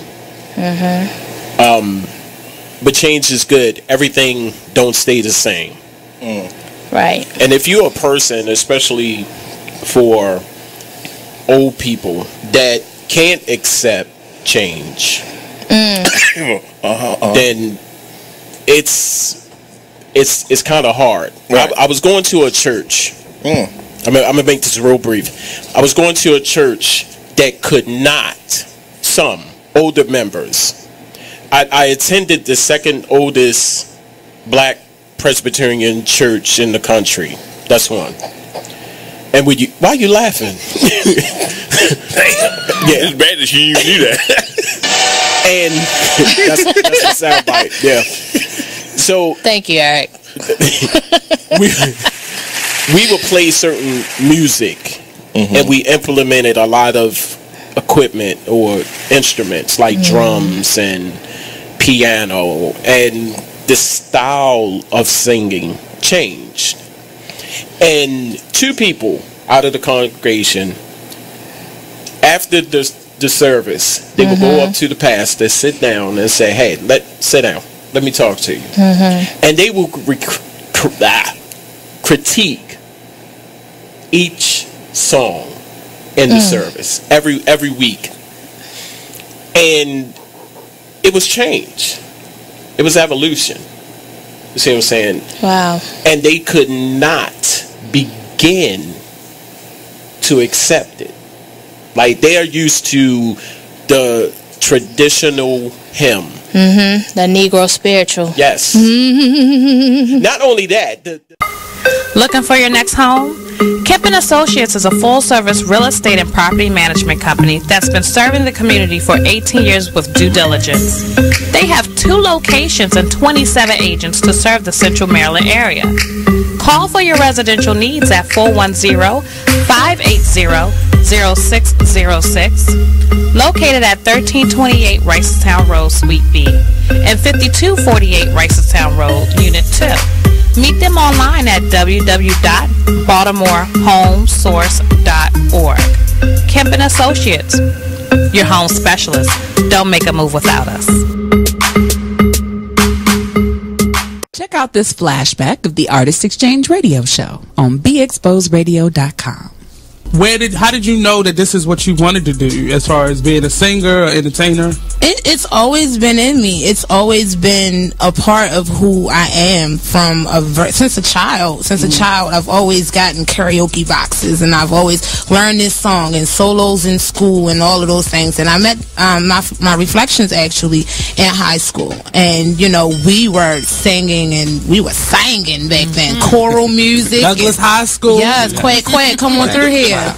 But change is good. Everything don't stay the same. Right. And if you're a person, especially for old people, that can't accept change, then it's kind of hard. Right. I was going to a church. I'm gonna make this real brief. I was going to a church that could not, some older members. I attended the second oldest black Presbyterian church in the country. That's one. And why are you laughing? Yeah, it's bad that you even knew that. And that's a soundbite. Yeah. So thank you, Eric. we would play certain music and we implemented a lot of equipment or instruments like drums and piano, and the style of singing changed. And 2 people out of the congregation, after the service, they would go up to the pastor, sit down, and say, "Hey, sit down. Let me talk to you." And they will critique each song in the service every week, and it was change. It was evolution. You see what I'm saying? Wow. And they could not begin to accept it. Like, they are used to the traditional hymn. The Negro spiritual. Yes. Not only that. Looking for your next home? Kemp & Associates is a full-service real estate and property management company that's been serving the community for 18 years with due diligence. They have 2 locations and 27 agents to serve the Central Maryland area. Call for your residential needs at 410-580-0606, located at 1328 Ricestown Road, Suite B, and 5248 Ricestown Road, Unit 2. Meet them online at www.baltimorehomesource.org. Kemp & Associates, your home specialist. Don't make a move without us. Check out this flashback of the Artist Exchange Radio Show on BeExposedRadio.com. How did you know that this is what you wanted to do as far as being a singer or entertainer? It's always been in me. It's always been a part of who I am since a child. Since a child, I've always gotten karaoke boxes, and I've always learned this song and solos in school and all of those things. And I met my Reflections actually in high school, and we were singing and we were singing back then, choral music. Douglas High School. Yes, quack, come on through here. So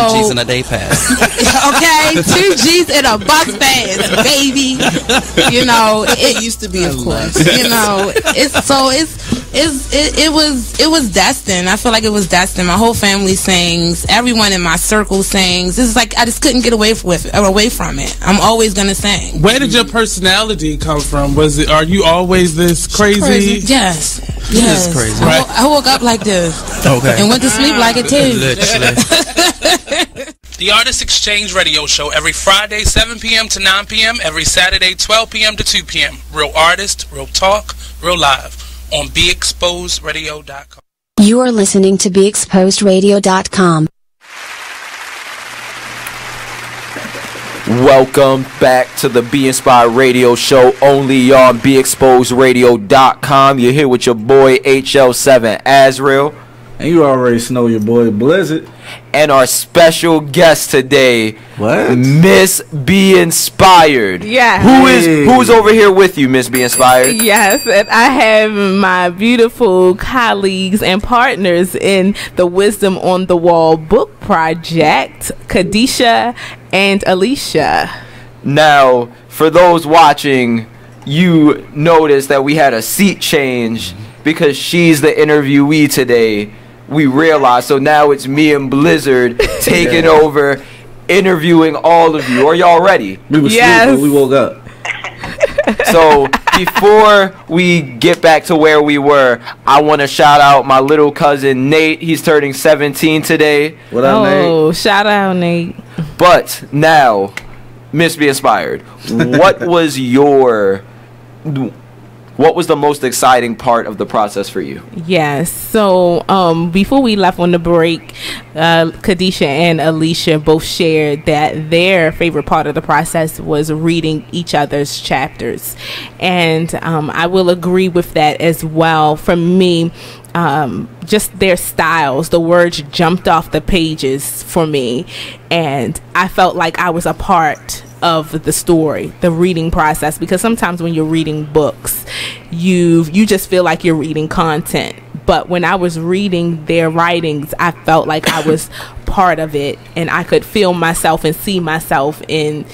2 G's in a day pass. Okay, 2 G's in a bus pass, baby. It used to be, of course. It was destined. I feel like it was destined. My whole family sings. Everyone in my circle sings. It's like I just couldn't get away from it. I'm always gonna sing. Where did your personality come from? Are you always this crazy? Yes. This is crazy. Right? I woke up like this. Okay. And went to sleep like it too. The Artist Exchange Radio Show every Friday 7 p.m. to 9 p.m. every Saturday 12 p.m. to 2 p.m. Real artist, real talk, real live on BeExposedRadio.com. You are listening to BeExposedRadio.com. Welcome back to the Be Inspired Radio Show, only on BeExposedRadio.com. You're here with your boy HL7 Azrael. And you already know your boy Blizzard. And our special guest today, Miss Be Inspired. Yeah. Who's over here with you, Miss Be Inspired? Yes, and I have my beautiful colleagues and partners in the Wisdom on the Wall book project, Kadisha and Alicia. Now, for those watching, you noticed that we had a seat change because she's the interviewee today. We realized, so now it's me and Blizzard taking over, interviewing all of you. Are y'all ready? We were asleep when we woke up. So before we get back to where we were, I want to shout out my little cousin Nate. He's turning 17 today. What up, Nate? Oh, shout out, Nate. But now, Miss Be Inspired, what was the most exciting part of the process for you? Yes. So before we left on the break, Kadisha and Alicia both shared that their favorite part of the process was reading each other's chapters. And I will agree with that as well. For me, just their styles, the words jumped off the pages for me. And I felt like I was a part of the story, the reading process, because sometimes when you're reading books, you just feel like you're reading content. But when I was reading their writings, I felt like I was part of it, and I could feel myself and see myself in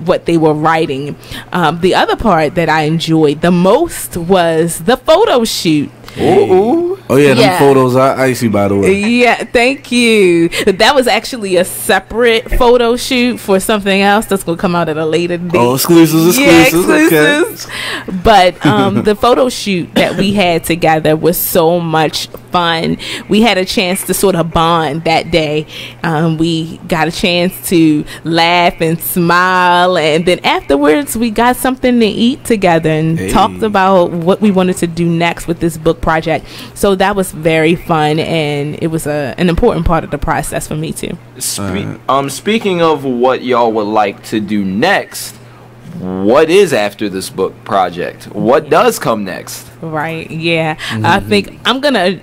what they were writing. The other part that I enjoyed the most was the photo shoot. Ooh. Oh yeah, them photos are icy, by the way. Yeah, thank you. That was actually a separate photo shoot for something else that's gonna come out at a later date. Oh, exclusives. Yeah, exclusives. Okay. But the photo shoot that we had together was so much fun. We had a chance to sort of bond that day. We got a chance to laugh and smile, and then afterwards we got something to eat together and talked about what we wanted to do next with this book project. So that was very fun, and it was an important part of the process for me too. Speaking of what y'all would like to do next, what is after this book project? What does come next? Right, yeah. I think I'm gonna,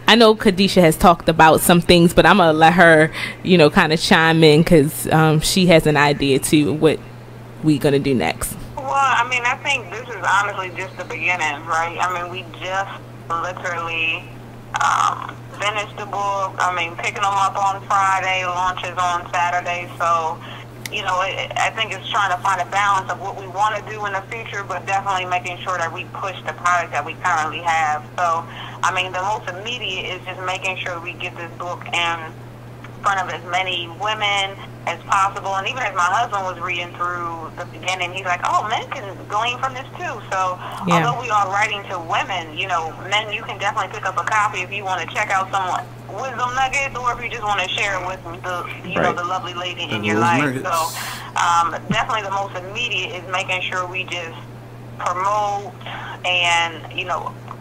I know Khadisha has talked about some things, but I'm gonna let her, kind of chime in, because she has an idea too what we gonna do next. Well, I mean, I think this is honestly just the beginning, right? I mean, we just literally finished the book. I mean, picking them up on Friday, launches on Saturday. So, I think it's trying to find a balance of what we want to do in the future, but definitely making sure that we push the product that we currently have. So, I mean, the most immediate is just making sure we get this book in front of as many women as possible. And even as my husband was reading through the beginning, he's like, oh, men can glean from this too. So although we are writing to women, men, you can definitely pick up a copy if you want to check out some wisdom nuggets, or if you just want to share with the lovely lady in your life. Nuggets. So definitely the most immediate is making sure we just promote and,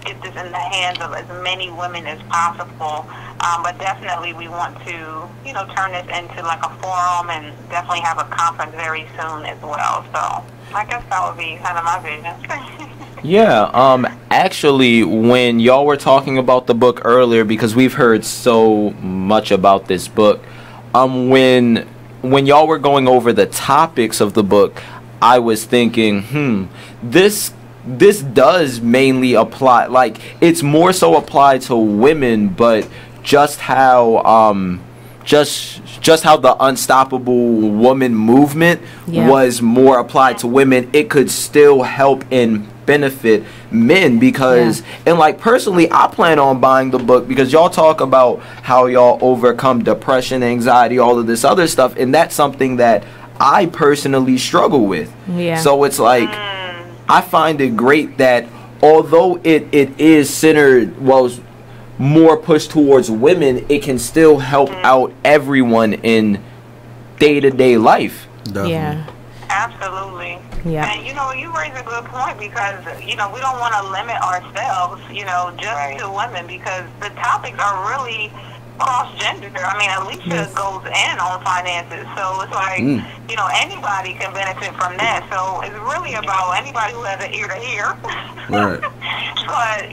get this in the hands of as many women as possible. But definitely we want to, turn this into like a forum, and definitely have a conference very soon as well. So I guess that would be kind of my vision. Yeah, actually, when y'all were talking about the book earlier, because we've heard so much about this book, when y'all were going over the topics of the book, I was thinking, this does mainly apply, like, it's more so applied to women, but just how just how the unstoppable woman movement was more applied to women, it could still help and benefit men, because and like personally I plan on buying the book because y'all talk about how y'all overcome depression, anxiety, all of this other stuff, and that's something that I personally struggle with. So it's like I find it great that although it is centered, more pushed towards women, it can still help out everyone in day-to-day life. Definitely. Yeah. Absolutely. Yeah. And you raise a good point, because we don't want to limit ourselves, just to women, because the topics are really cross-gender. I mean, Alicia goes in on finances, so it's like anybody can benefit from that. So it's really about anybody who has an ear to hear. Right. But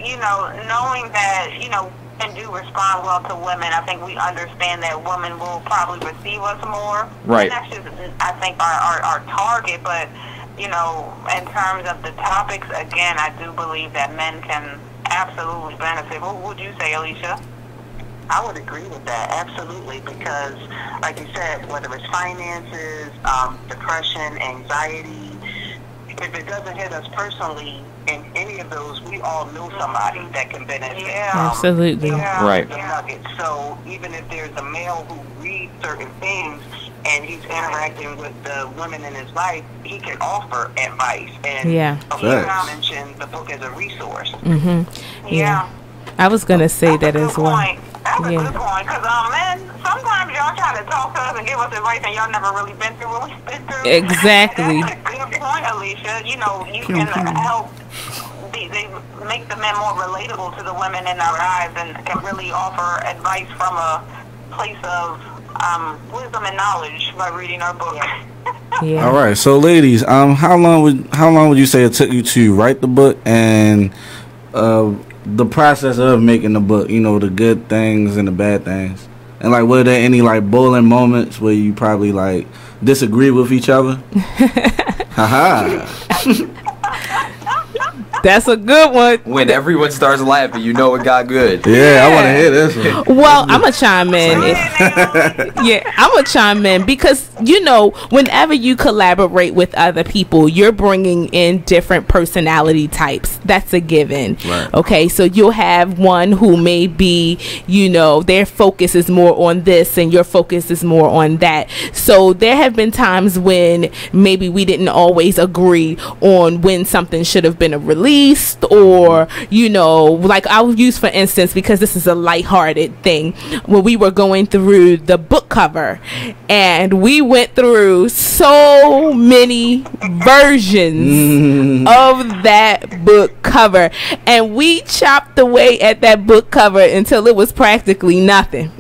knowing that and do respond well to women, I think we understand that women will probably receive us more. Right. And that's just, I think, our target. But in terms of the topics, again, I do believe that men can absolutely benefit. What would you say, Alicia? I would agree with that, absolutely, because, like you said, whether it's finances, depression, anxiety, if it doesn't hit us personally, in any of those, we all know somebody that can benefit. Absolutely. Right. The nuggets. So even if there's a male who reads certain things and he's interacting with the women in his life, he can offer advice. And you mentioned the book as a resource. Yeah. I was going to say that as well. That's a good point, because men, sometimes y'all try to talk to us and give us advice, and y'all never really been through what we've been through. Exactly. That's a good point, Alicia. You can help. They make the men more relatable to the women in our lives, and can really offer advice from a place of wisdom and knowledge by reading our book. All right, so ladies, how long would you say it took you to write the book, and the process of making the book, the good things and the bad things? And like, were there any like boiling moments where you probably like disagree with each other? Haha. That's a good one. When everyone starts laughing, you know it got good. Yeah, I want to hear this one. Well, I'm going to chime in. I'm going to chime in because, whenever you collaborate with other people, you're bringing in different personality types. That's a given. Right. Okay, so you'll have one who may be, their focus is more on this and your focus is more on that. So there have been times when maybe we didn't always agree on when something should have been released, or, like I'll use for instance, because this is a lighthearted thing, when we were going through the book cover, and we went through so many versions of that book cover, and we chopped away at that book cover until it was practically nothing.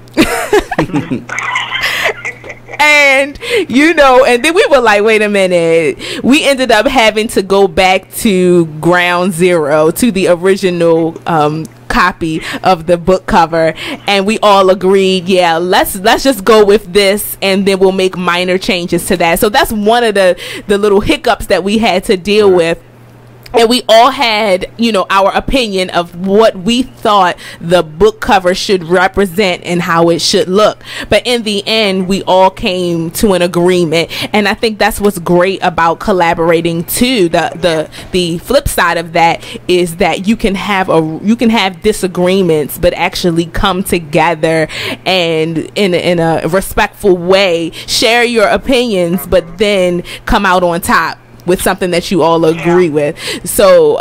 And and then we were like, wait a minute, we ended up having to go back to ground zero, to the original copy of the book cover, and we all agreed, let's just go with this, and then we'll make minor changes to that. So that's one of the little hiccups that we had to deal with. And we all had, our opinion of what we thought the book cover should represent and how it should look. But in the end, we all came to an agreement. And I think that's what's great about collaborating too. The flip side of that is that you can have disagreements, but actually come together and in a respectful way share your opinions, but then come out on top with something that you all agree with. So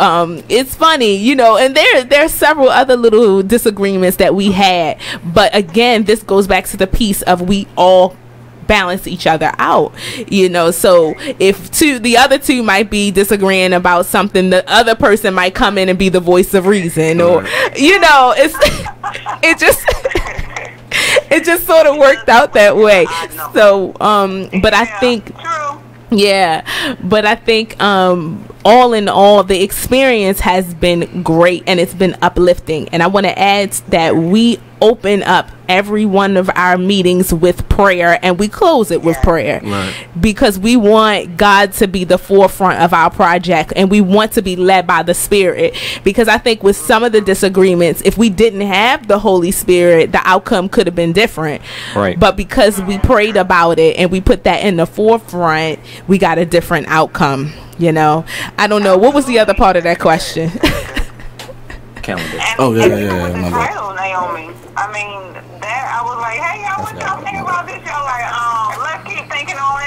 it's funny, and there are several other little disagreements that we had, but again, this goes back to the piece of we all balance each other out, so if the other two might be disagreeing about something, the other person might come in and be the voice of reason, or it just sort of worked out that way. So but I think but I think all in all, the experience has been great and it's been uplifting. And I want to add that we open up every one of our meetings with prayer, and we close it with prayer, because we want God to be the forefront of our project, and we want to be led by the Spirit. Because I think with some of the disagreements, if we didn't have the Holy Spirit, the outcome could have been different. But because we prayed about it and we put that in the forefront, we got a different outcome. I don't know, what was the other part of that question? Calendar. My bad. Title, Naomi. I mean, that I was like, hey y'all, what y'all think about this? Y'all like, let's keep thinking on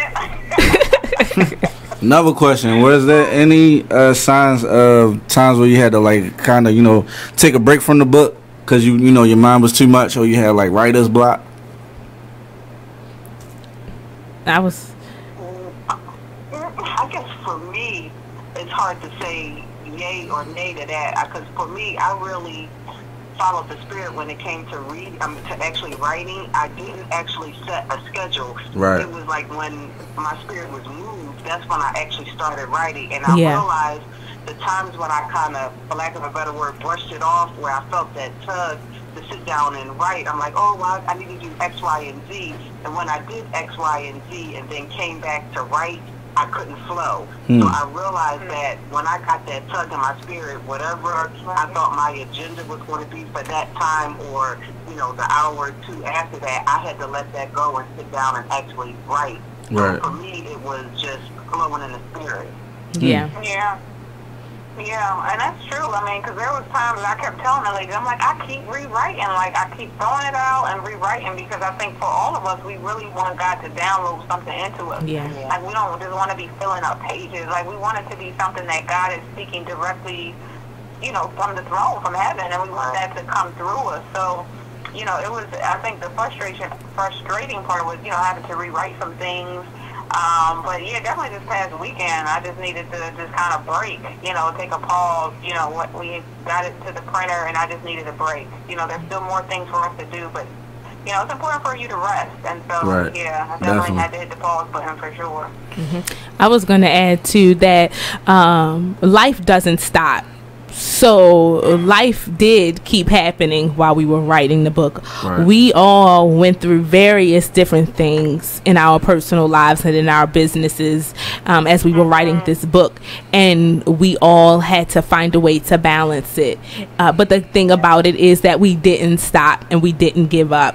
it. Another question: was there any signs of times where you had to like kind of take a break from the book because you your mind was too much, or you had like writer's block? I guess for me, it's hard to say yay or nay to that, because for me, I really followed the Spirit when it came to to actually writing. I didn't actually set a schedule. It was like when my spirit was moved, that's when I actually started writing, and I realized the times when I kind of, for lack of a better word, brushed it off, where I felt that tug to sit down and write. I'm like, oh, well, I need to do X, Y, and Z. And when I did X, Y, and Z and then came back to write, I couldn't flow. So I realized that when I got that tug in my spirit, whatever I thought my agenda was going to be for that time, or the hour or two after that, I had to let that go and sit down and actually write. So for me, it was just flowing in the spirit. Yeah, and that's true. I mean, because there was times I kept telling the lady, I'm like, I keep rewriting. Like, I keep throwing it out and rewriting, because I think for all of us, we really want God to download something into us. Like, we don't just want to be filling up pages. Like, we want it to be something that God is speaking directly, from the throne, from heaven, and we want that to come through us. So, it was, I think the frustrating part was, having to rewrite some things. But yeah, definitely this past weekend, I just needed to just kind of break, take a pause. What we got it to the printer, and I just needed a break. There's still more things for us to do, but it's important for you to rest. And so, I definitely had to hit the pause button for sure. I was going to add to that, life doesn't stop. So life did keep happening while we were writing the book. We all went through various different things in our personal lives and in our businesses as we were writing this book, and we all had to find a way to balance it. But the thing about it is that we didn't stop and we didn't give up.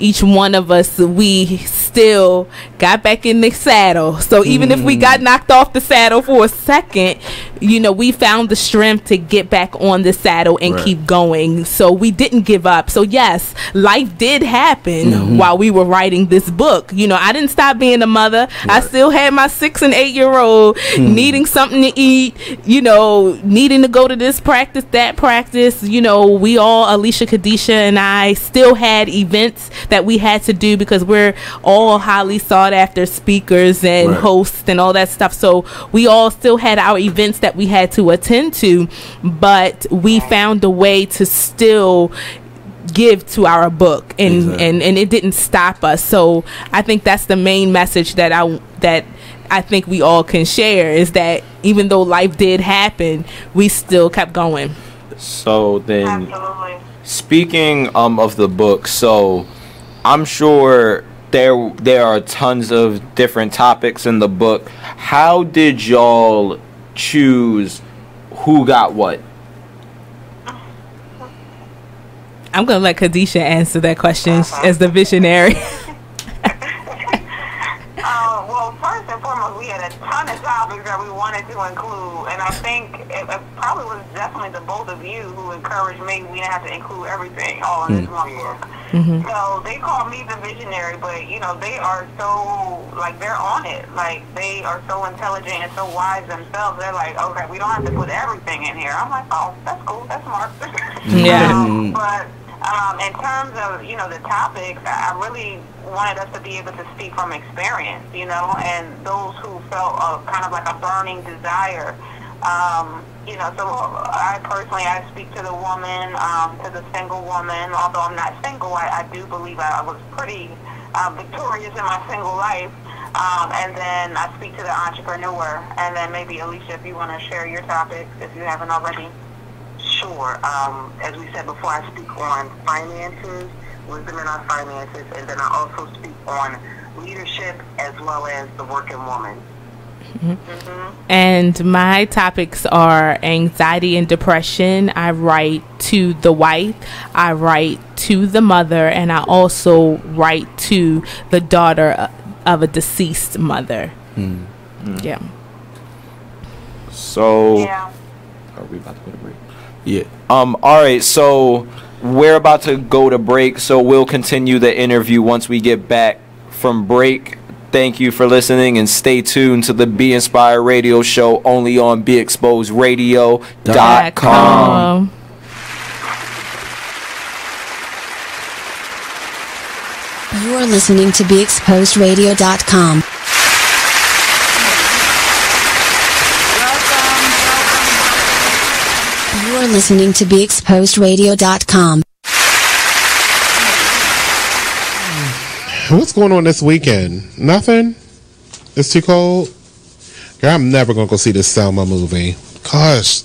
each one of us, we still got back in the saddle. So even if we got knocked off the saddle for a second, we found the strength to get back on the saddle and keep going. So we didn't give up. So yes, life did happen while we were writing this book. I didn't stop being a mother. I still had my 6 and 8 year old needing something to eat, needing to go to this practice, that practice. We all, Alicia, Kadisha, and I, still had events that we had to do because we're all highly sought after speakers and hosts and all that stuff. So we all still had our events that we had to attend to, but we found a way to still give to our book, and it didn't stop us. So I think that's the main message that I think we all can share, is that even though life did happen, we still kept going. So then, speaking of the book, so I'm sure there are tons of different topics in the book. How did y'all choose who got what? I'm going to let Kadisha answer that question as the visionary. Well, first and foremost, we had a ton of topics that we wanted to include, and I think it probably was definitely the both of you who encouraged me. We didn't have to include everything all in this one book. So they call me the visionary, but they are so, they're on it. They are so intelligent and so wise themselves. They're like, okay, we don't have to put everything in here. I'm like, oh, that's cool, that's smart. But in terms of, the topics, I really wanted us to be able to speak from experience, and those who felt kind of like a burning desire. So I speak to the woman, to the single woman. Although I'm not single, I do believe I was pretty victorious in my single life. And then I speak to the entrepreneur. And then maybe, Alicia, if you want to share your topics, if you haven't already. Sure. As we said before, I speak on finances, wisdom in our finances, and then I also speak on leadership as well as the working woman. And my topics are anxiety and depression. I write to the wife, I write to the mother, and I also write to the daughter of a deceased mother. Yeah. So, are we about to go to break? Yeah. All right. So we're about to go to break. So we'll continue the interview once we get back from break. Thank you for listening, and stay tuned to the Be Inspired Radio Show only on BeExposedRadio.com. You are listening to BeExposedRadio.com. You are listening to BeExposedRadio.com. What's going on this weekend? Nothing? It's too cold? Girl, I'm never going to go see this Selma movie. Gosh.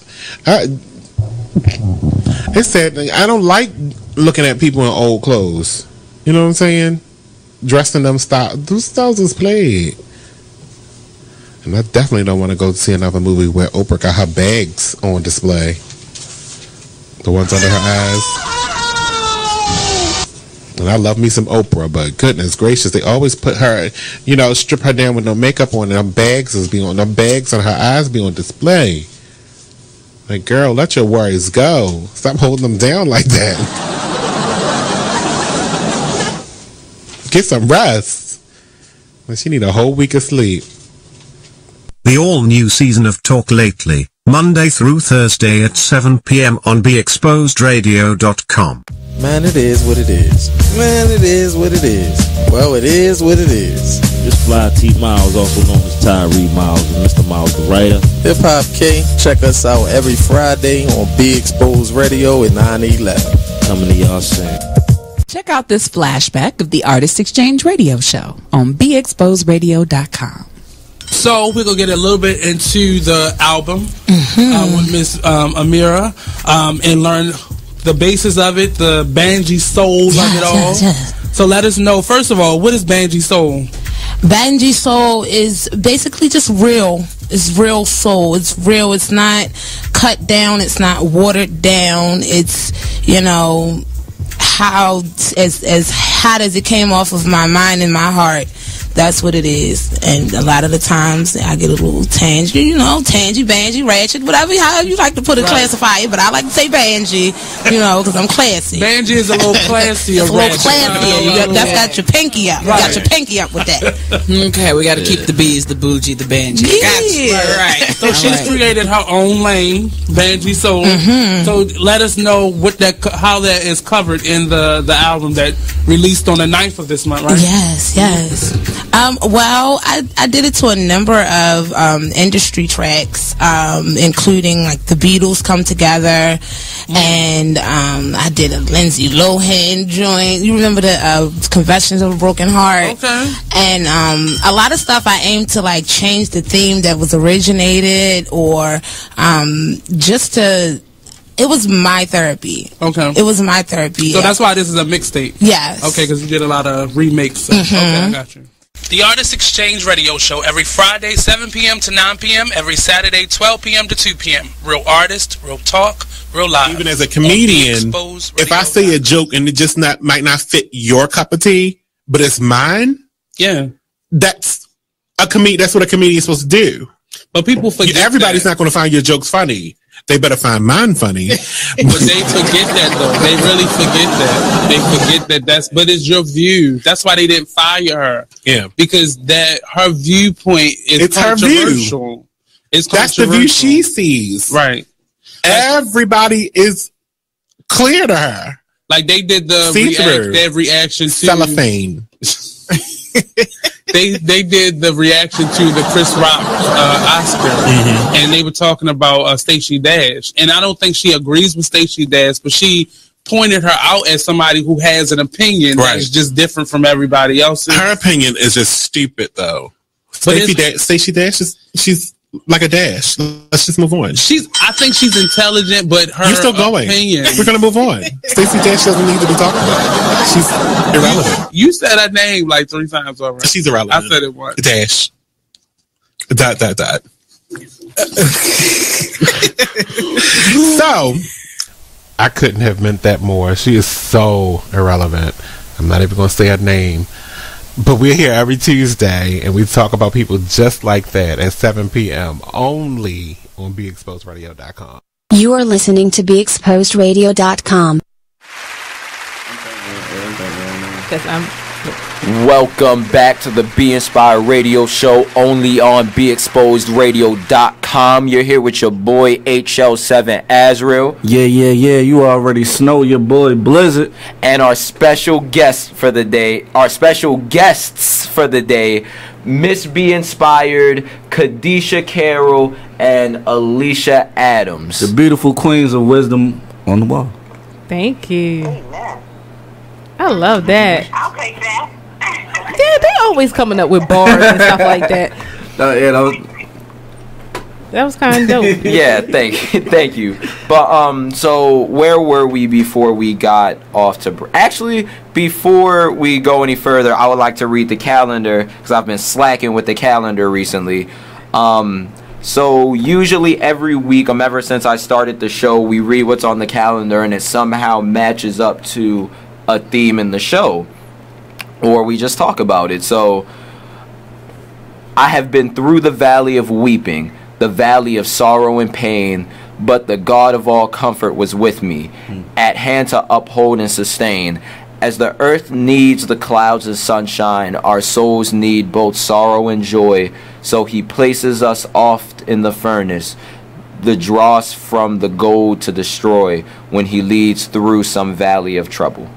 It's sad. I don't like looking at people in old clothes. You know what I'm saying? Dressed in them styles. Those styles is played. And I definitely don't want to go see another movie where Oprah got her bags on display. The ones under her eyes. And I love me some Oprah, but goodness gracious, they always put her, strip her down with no makeup on, and them bags on her eyes be on display. Like, girl, let your worries go. Stop holding them down like that. Get some rest. She need a whole week of sleep. The all-new season of Talk Lately, Monday through Thursday at 7 p.m. on BeExposedRadio.com. Man, it is what it is. Man, it is what it is. Well, it is what it is. This fly T Miles, also known as Tyree Miles, and Mr. Miles the writer. Hip Hop K, check us out every Friday on Be Exposed Radio at 9/11. Coming to y'all soon. Check out this flashback of the Artist Exchange Radio Show on BeExposedRadio.com. So we're going to get a little bit into the album with Miss Amira and learn the basis of it, the Banji soul of it all. So let us know, first of all, what is Banji soul? Banji soul is basically just real. It's real soul. It's real. It's not cut down. It's not watered down. It's, how hot as it came off of my mind and my heart. That's what it is. And a lot of the times I get a little tangy, bangy, ratchet, whatever, however you like to put it, classify it. But I like to say bangy, because I'm classy. Bangy is a little classier. It's a little classier. That's got your pinky up. You got your pinky up with that. Okay, we got to keep the B's, the bougie, the bangy. Yeah. Right. So she's created her own lane, Banji Soul. So let us know how that is covered in the album that released on the 9th of this month, right? Yes. Well, I did it to a number of industry tracks, including like the Beatles Come Together, and I did a Lindsay Lohan joint. You remember the Confessions of a Broken Heart? Okay. And a lot of stuff I aimed to like change the theme that was originated, or just to. It was my therapy. Okay. It was my therapy. So that's why this is a mixtape. Yes. Okay, because you did a lot of remakes. Okay, I got you. The Artist Exchange Radio Show every Friday, 7 p.m. to 9 p.m. Every Saturday, 12 p.m. to 2 p.m. Real artist, real talk, real live. Even as a comedian, if I say a joke and it just might not fit your cup of tea, but it's mine, that's a comedian. That's what a comedian is supposed to do. But people forget. Everybody's not going to find your jokes funny. They better find mine funny. But they forget that, though. They really forget that. They forget that but it's your view. That's why they didn't fire her. Yeah. Because her viewpoint is controversial. Her view. It's That's the view she sees. Right. Everybody is clear to her. Like they did their reaction to cellophane. They did the reaction to the Chris Rock Oscar, and they were talking about Stacey Dash, and I don't think she agrees with Stacey Dash, but she pointed her out as somebody who has an opinion that's just different from everybody else's. Her opinion is just stupid, though. Stacey Dash she's like a dash. Let's just move on. I think she's intelligent, but her You're still going. opinion. We're gonna move on. Stacey Dash doesn't need to be talked about. She's irrelevant. You said her name like 3 times already. She's irrelevant. I said it once. Dash. Dot. So, I couldn't have meant that more. She is so irrelevant. I'm not even gonna say her name. But we're here every Tuesday, and we talk about people just like that at 7 p.m. only on BeExposedRadio.com. You are listening to BeExposedRadio.com. Welcome back to the Be Inspired Radio Show, only on BeExposedRadio.com. You're here with your boy HL7 Azrael. Yeah. You already know your boy Blizzard. And our special guests for the day, Miss Be Inspired, Kadisha Carroll, and Alicia Adams. The beautiful queens of wisdom on the wall. Thank you. I love that. I'll take that. Yeah, they always coming up with bars and stuff like that. That was kind of dope. Yeah, thank you. But so where were we before we got off to? Actually, before we go any further, I would like to read the calendar because I've been slacking with the calendar recently. So usually every week, ever since I started the show, we read what's on the calendar and it somehow matches up to a theme in the show, or we just talk about it. So I have been through the valley of weeping, the valley of sorrow and pain, but the God of all comfort was with me, at hand to uphold and sustain. As the earth needs the clouds and sunshine, our souls need both sorrow and joy. So he places us oft in the furnace, the dross from the gold to destroy, when he leads through some valley of trouble.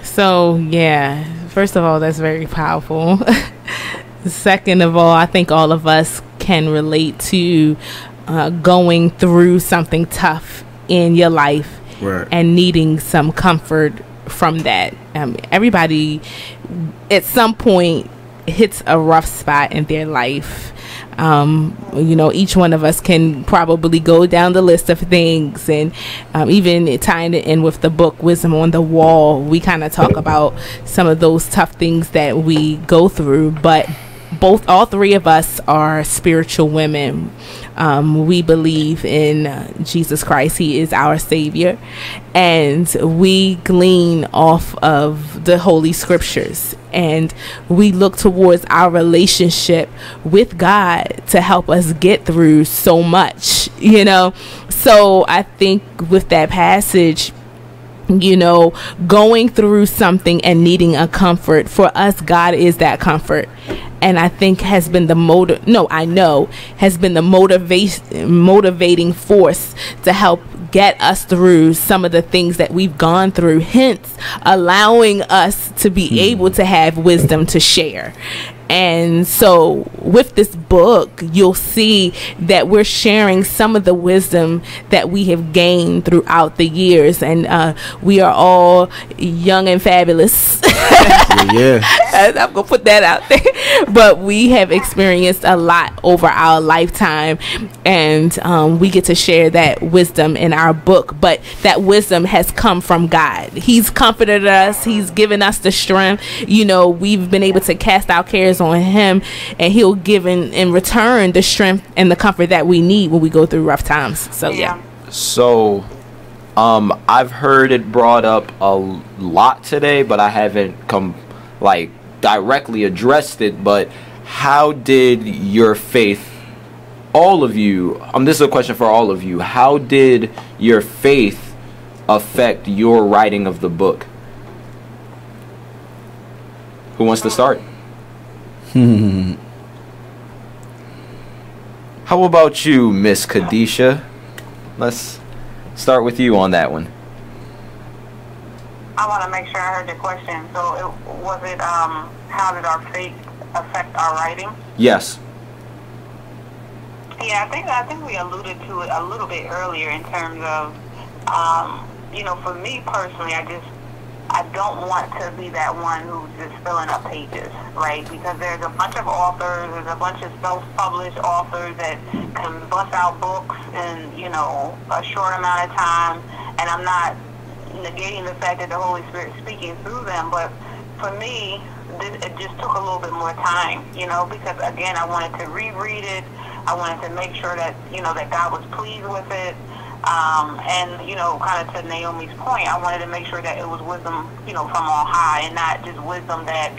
So yeah, first of all, that's very powerful. Second of all, I think all of us can relate to going through something tough in your life, and needing some comfort from that. Everybody at some point hits a rough spot in their life. Each one of us can probably go down the list of things, and even tying it in with the book Wisdom on the Wall, we kind of talk about some of those tough things that we go through. But all three of us are spiritual women. We believe in Jesus Christ. He is our Savior. And we glean off of the Holy Scriptures. And we look towards our relationship with God to help us get through so much, you know. So I think with that passage, you know, going through something and needing a comfort, for us, God is that comfort. And I think has been the motivating force to help get us through some of the things that we've gone through, hence allowing us to be able to have wisdom to share. And so with this book, you'll see that we're sharing some of the wisdom that we have gained throughout the years. And we are all young and fabulous. Yeah. I'm going to put that out there. But we have experienced a lot over our lifetime. And we get to share that wisdom in our book. But that wisdom has come from God. He's comforted us. He's given us the strength. You know, we've been able to cast our cares on him, and he'll give in return the strength and the comfort that we need when we go through rough times. So yeah. So I've heard it brought up a lot today, but I haven't directly addressed it. But how did your faith, all of you, this is a question for all of you, how did your faith affect your writing of the book? Who wants to start? How about you, Miss Kadisha? Let's start with you on that one. I want to make sure I heard the question. So was it how did our faith affect our writing? Yes. Yeah, I think we alluded to it a little bit earlier in terms of, you know, for me personally, I don't want to be that one who's just filling up pages, right? Because there's a bunch of authors, there's a bunch of self-published authors that can bust out books in, you know, a short amount of time. And I'm not negating the fact that the Holy Spirit is speaking through them, but for me, it just took a little bit more time, you know, because again, I wanted to reread it. I wanted to make sure that, you know, that God was pleased with it. And, you know, kind of to Naomi's point, I wanted to make sure that it was wisdom, you know, from on high, and not just wisdom that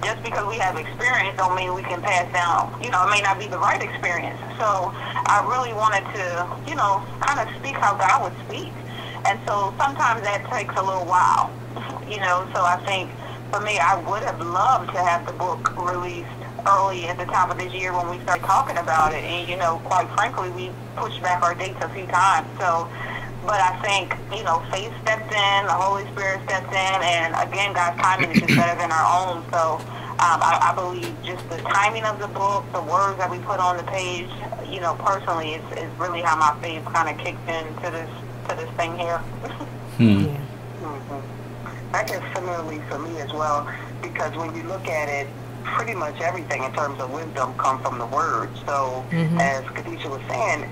just because we have experience don't mean we can pass down, you know, it may not be the right experience. So I really wanted to, you know, kind of speak how God would speak. And so sometimes that takes a little while, you know, so I think for me, I would have loved to have the book released early at the top of this year when we started talking about it. And, you know, quite frankly, we pushed back our dates a few times. So, but I think, you know, faith stepped in, the Holy Spirit stepped in, and again, God's timing is just better than our own. So I believe just the timing of the book, the words that we put on the page, you know, personally, is really how my faith kind of kicked into this thing here. Yeah. I guess similarly for me as well, because when you look at it, pretty much everything in terms of wisdom comes from the Word. So, as Kadisha was saying,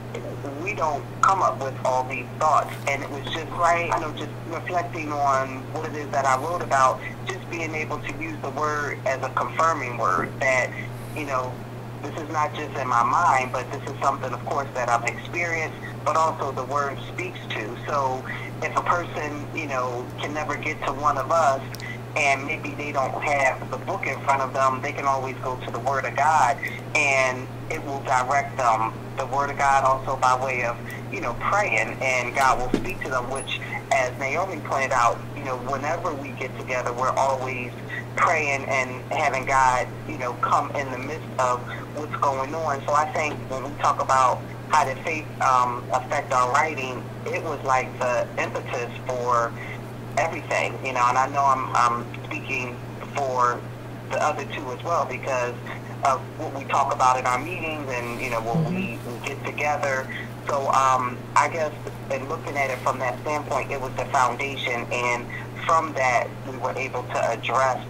we don't come up with all these thoughts, and it was just I know, just reflecting on what it is that I wrote about, just being able to use the Word as a confirming word that, you know, this is not just in my mind, but this is something, of course, that I've experienced, but also the Word speaks to. So if a person, you know, can never get to one of us, and maybe they don't have the book in front of them, they can always go to the Word of God, and it will direct them. The Word of God also by way of, you know, praying, and God will speak to them, which, as Naomi pointed out, you know, whenever we get together, we're always praying and having God, you know, come in the midst of what's going on. So I think when we talk about how did faith affect our writing, it was like the impetus for everything, you know, and I know I'm speaking for the other two as well, because of what we talk about in our meetings and, you know, when we get together. So I guess in looking at it from that standpoint, it was the foundation, and from that we were able to address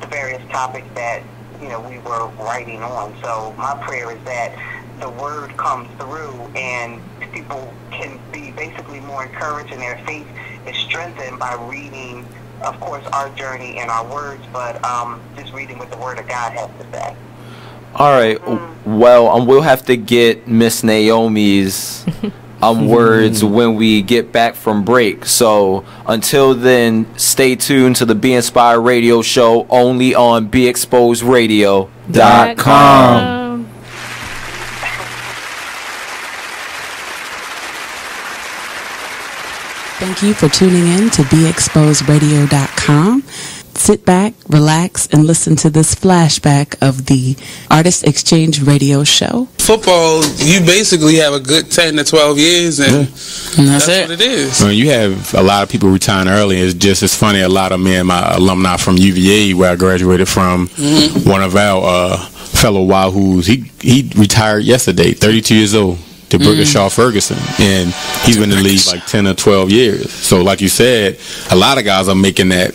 the various topics that, you know, we were writing on. So my prayer is that the Word comes through and people can be basically more encouraged, and their faith is strengthened by reading, of course, our journey and our words, but just reading what the Word of God has to say. All right. Well, we'll have to get Miss Naomi's words when we get back from break. So until then, stay tuned to the Be Inspired Radio Show only on BeExposedRadio.com. Thank you for tuning in to BeExposedRadio.com. Sit back, relax, and listen to this flashback of the Artist Exchange Radio Show. Football, you basically have a good 10 to 12 years, and that's what it is. When you have a lot of people retiring early, it's funny. A lot of me and my alumni from UVA, where I graduated from, one of our fellow Wahoos, he retired yesterday, 32 years old. To Shaw Ferguson, and he's been in the league like 10 or 12 years. So like you said, a lot of guys are making that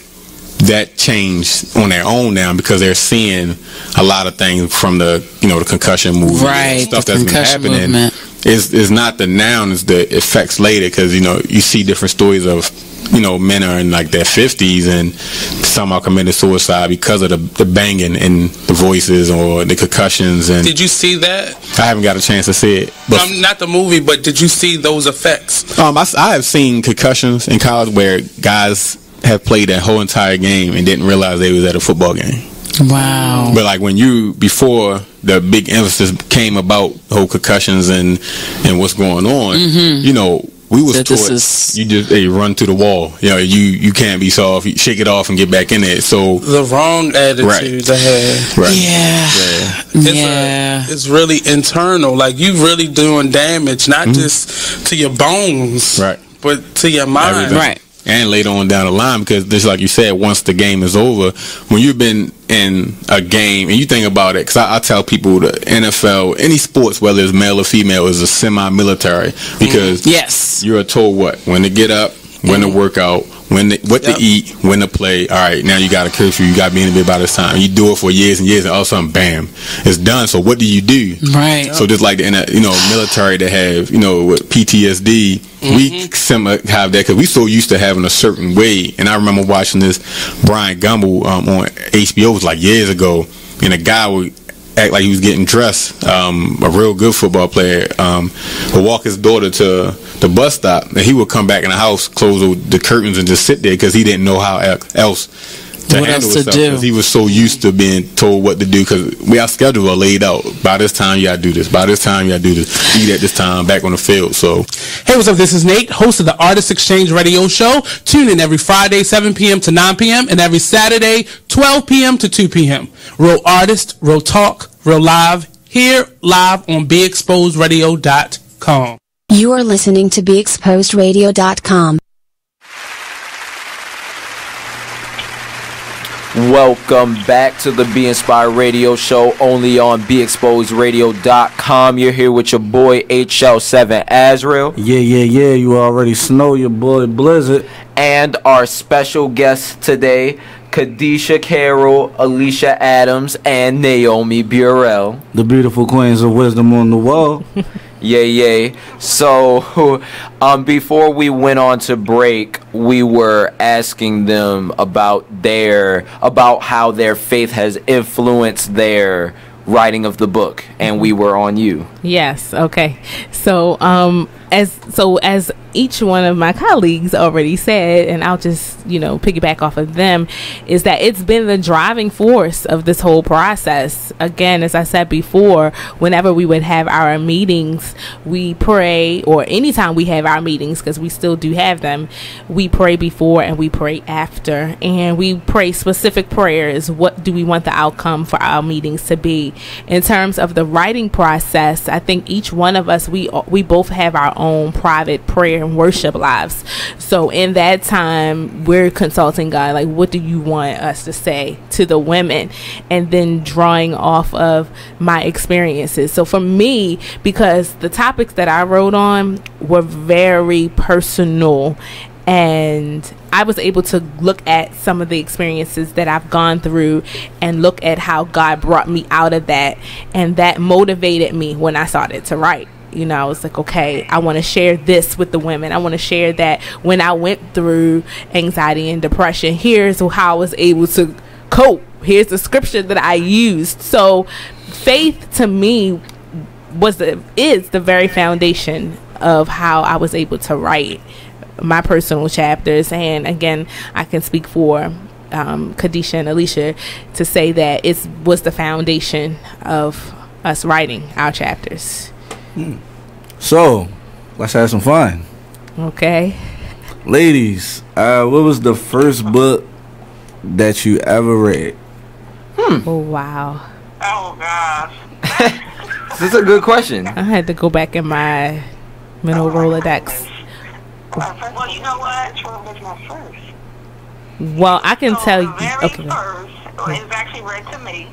change on their own now because they're seeing a lot of things from the the concussion movement, right? Stuff that's been happening. It's not the noun, it's the effects later, because you see different stories of men are in like their 50s and some are committing suicide because of the banging and the voices or the concussions. And did you see that? I haven't got a chance to see it. But not the movie, but did you see those effects? I have seen concussions in college where guys have played that whole entire game and didn't realize they was at a football game. Wow. But like before the big emphasis came about the whole concussions and what's going on, we was taught you just run to the wall. You can't be soft. You shake it off and get back in it. So the wrong attitude to have. Right. It's really internal. Like you really doing damage, not just to your bones, right, but to your mind. Everything. Right. And later on down the line, because just like you said, once the game is over, when you've been in a game and you think about it, because I tell people the NFL, any sports, whether it's male or female, is a semi-military, because you're told when to get up, when to work out, what to eat, when to play. All right, now you got a curfew, you got to be in the bed by this time. You do it for years and years, and all of a sudden, bam, it's done. So what do you do? Right. So just like the military that have with PTSD, we have that because we so used to having a certain way. And I remember watching this Brian Gumbel on HBO, it was like years ago, and a guy would act like he was getting dressed, a real good football player, would walk his daughter to the bus stop, and he would come back in the house, close the curtains, and just sit there because he didn't know how else to handle himself, because he was so used to being told what to do, because our schedule are laid out. By this time you gotta do this, by this time you gotta do this, eat at this time, back on the field. So hey, what's up, this is Nate, host of the Artist Exchange Radio Show. Tune in every Friday 7 p.m. to 9 p.m. and every Saturday 12 p.m. to 2 p.m. Real artist, real talk, real live, here live on BeExposedRadio.com. You are listening to BeExposedRadio.com. Welcome back to the Be Inspired Radio Show only on BeExposedRadio.com. You're here with your boy HL7 Azrael. Yeah. You already know your boy Blizzard. And our special guests today, Kadisha Carroll, Alicia Adams, and Naomi Burrell. The beautiful queens of wisdom on the wall. Yay. So, before we went on to break, we were asking them about how their faith has influenced their writing of the book, and we were on you. Yes. Okay. So, as each one of my colleagues already said, and I'll just, piggyback off of them, is that it's been the driving force of this whole process. Again, as I said before, whenever we would have our meetings, we pray, or anytime we have our meetings, because we still do have them, we pray before and we pray after, and we pray specific prayers. What do we want the outcome for our meetings to be? In terms of the writing process, I think each one of us, we both have our own private prayer and worship lives. So in that time, we're consulting God, like, what do you want us to say to the women? And then drawing off of my experiences. So for me, because the topics that I wrote on were very personal, and I was able to look at some of the experiences that I've gone through and look at how God brought me out of that, and that motivated me when I started to write. I was like, okay, I want to share this with the women. I want to share that when I went through anxiety and depression, here's how I was able to cope. Here's the scripture that I used. So faith to me is the very foundation of how I was able to write my personal chapters. And again, I can speak for Kadisha and Alicia to say that it was the foundation of us writing our chapters. So, let's have some fun. Okay. Ladies, what was the first book that you ever read? Oh, wow. Oh, gosh. This is a good question. I had to go back in my mental Rolodex. Well, you know what? What was my first? Well, I can tell you. Very Okay. first, it was actually read to me.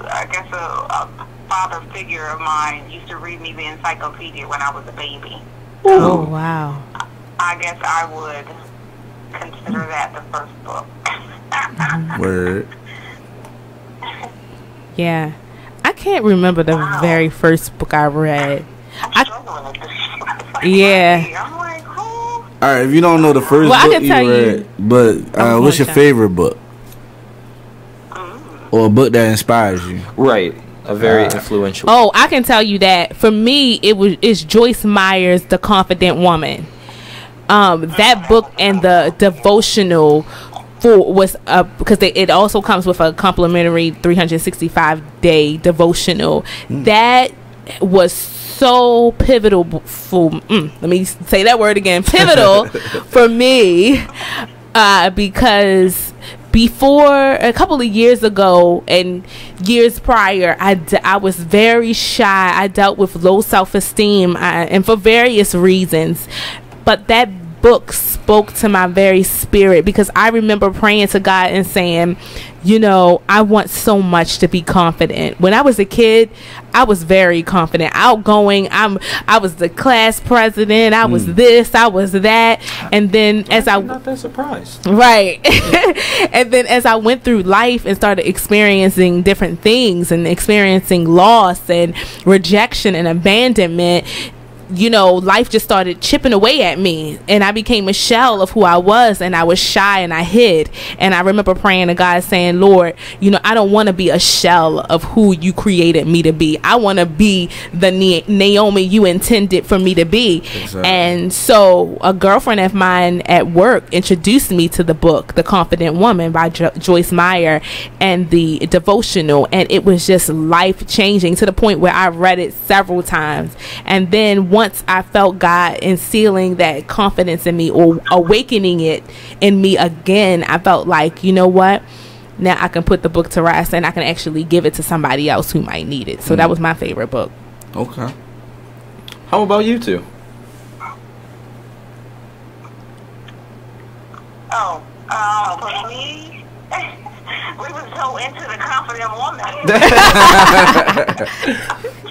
I guess a father figure of mine used to read me the encyclopedia when I was a baby. Oh, wow. I guess I would consider that the first book. Word. Yeah. I can't remember the very first book I read. Yeah. All right, if you don't know the first Well, I book can you tell read, you. but what's your favorite book? Or a book that inspires you? Right. A very influential. Oh, I can tell you that. For me, it's Joyce Meyer's The Confident Woman. That book and the devotional was because it also comes with a complimentary 365-day devotional. That was so pivotal for let me say that word again, pivotal for me, because before a couple of years ago and years prior, I was very shy. I dealt with low self-esteem, and for various reasons, but that book spoke to my very spirit, because I remember praying to God and saying, you know, I want so much to be confident. When I was a kid, I was very confident, outgoing. I was the class president. I was this, I was that. And then I'm not that surprised. Right. And then as I went through life and started experiencing different things and experiencing loss and rejection and abandonment, you know, life just started chipping away at me, and I became a shell of who I was, and I was shy and I hid. And I remember praying to God saying, Lord, you know, I don't want to be a shell of who you created me to be. I want to be the Naomi you intended for me to be. Exactly. And so a girlfriend of mine at work introduced me to the book The Confident Woman by Joyce Meyer and the devotional, and it was just life changing to the point where I read it several times. And then once I felt God instilling that confidence in me, or awakening it in me again, I felt like, you know what, now I can put the book to rest and I can actually give it to somebody else who might need it. So that was my favorite book. Okay. How about you two? For me, we were so into The Confident Woman.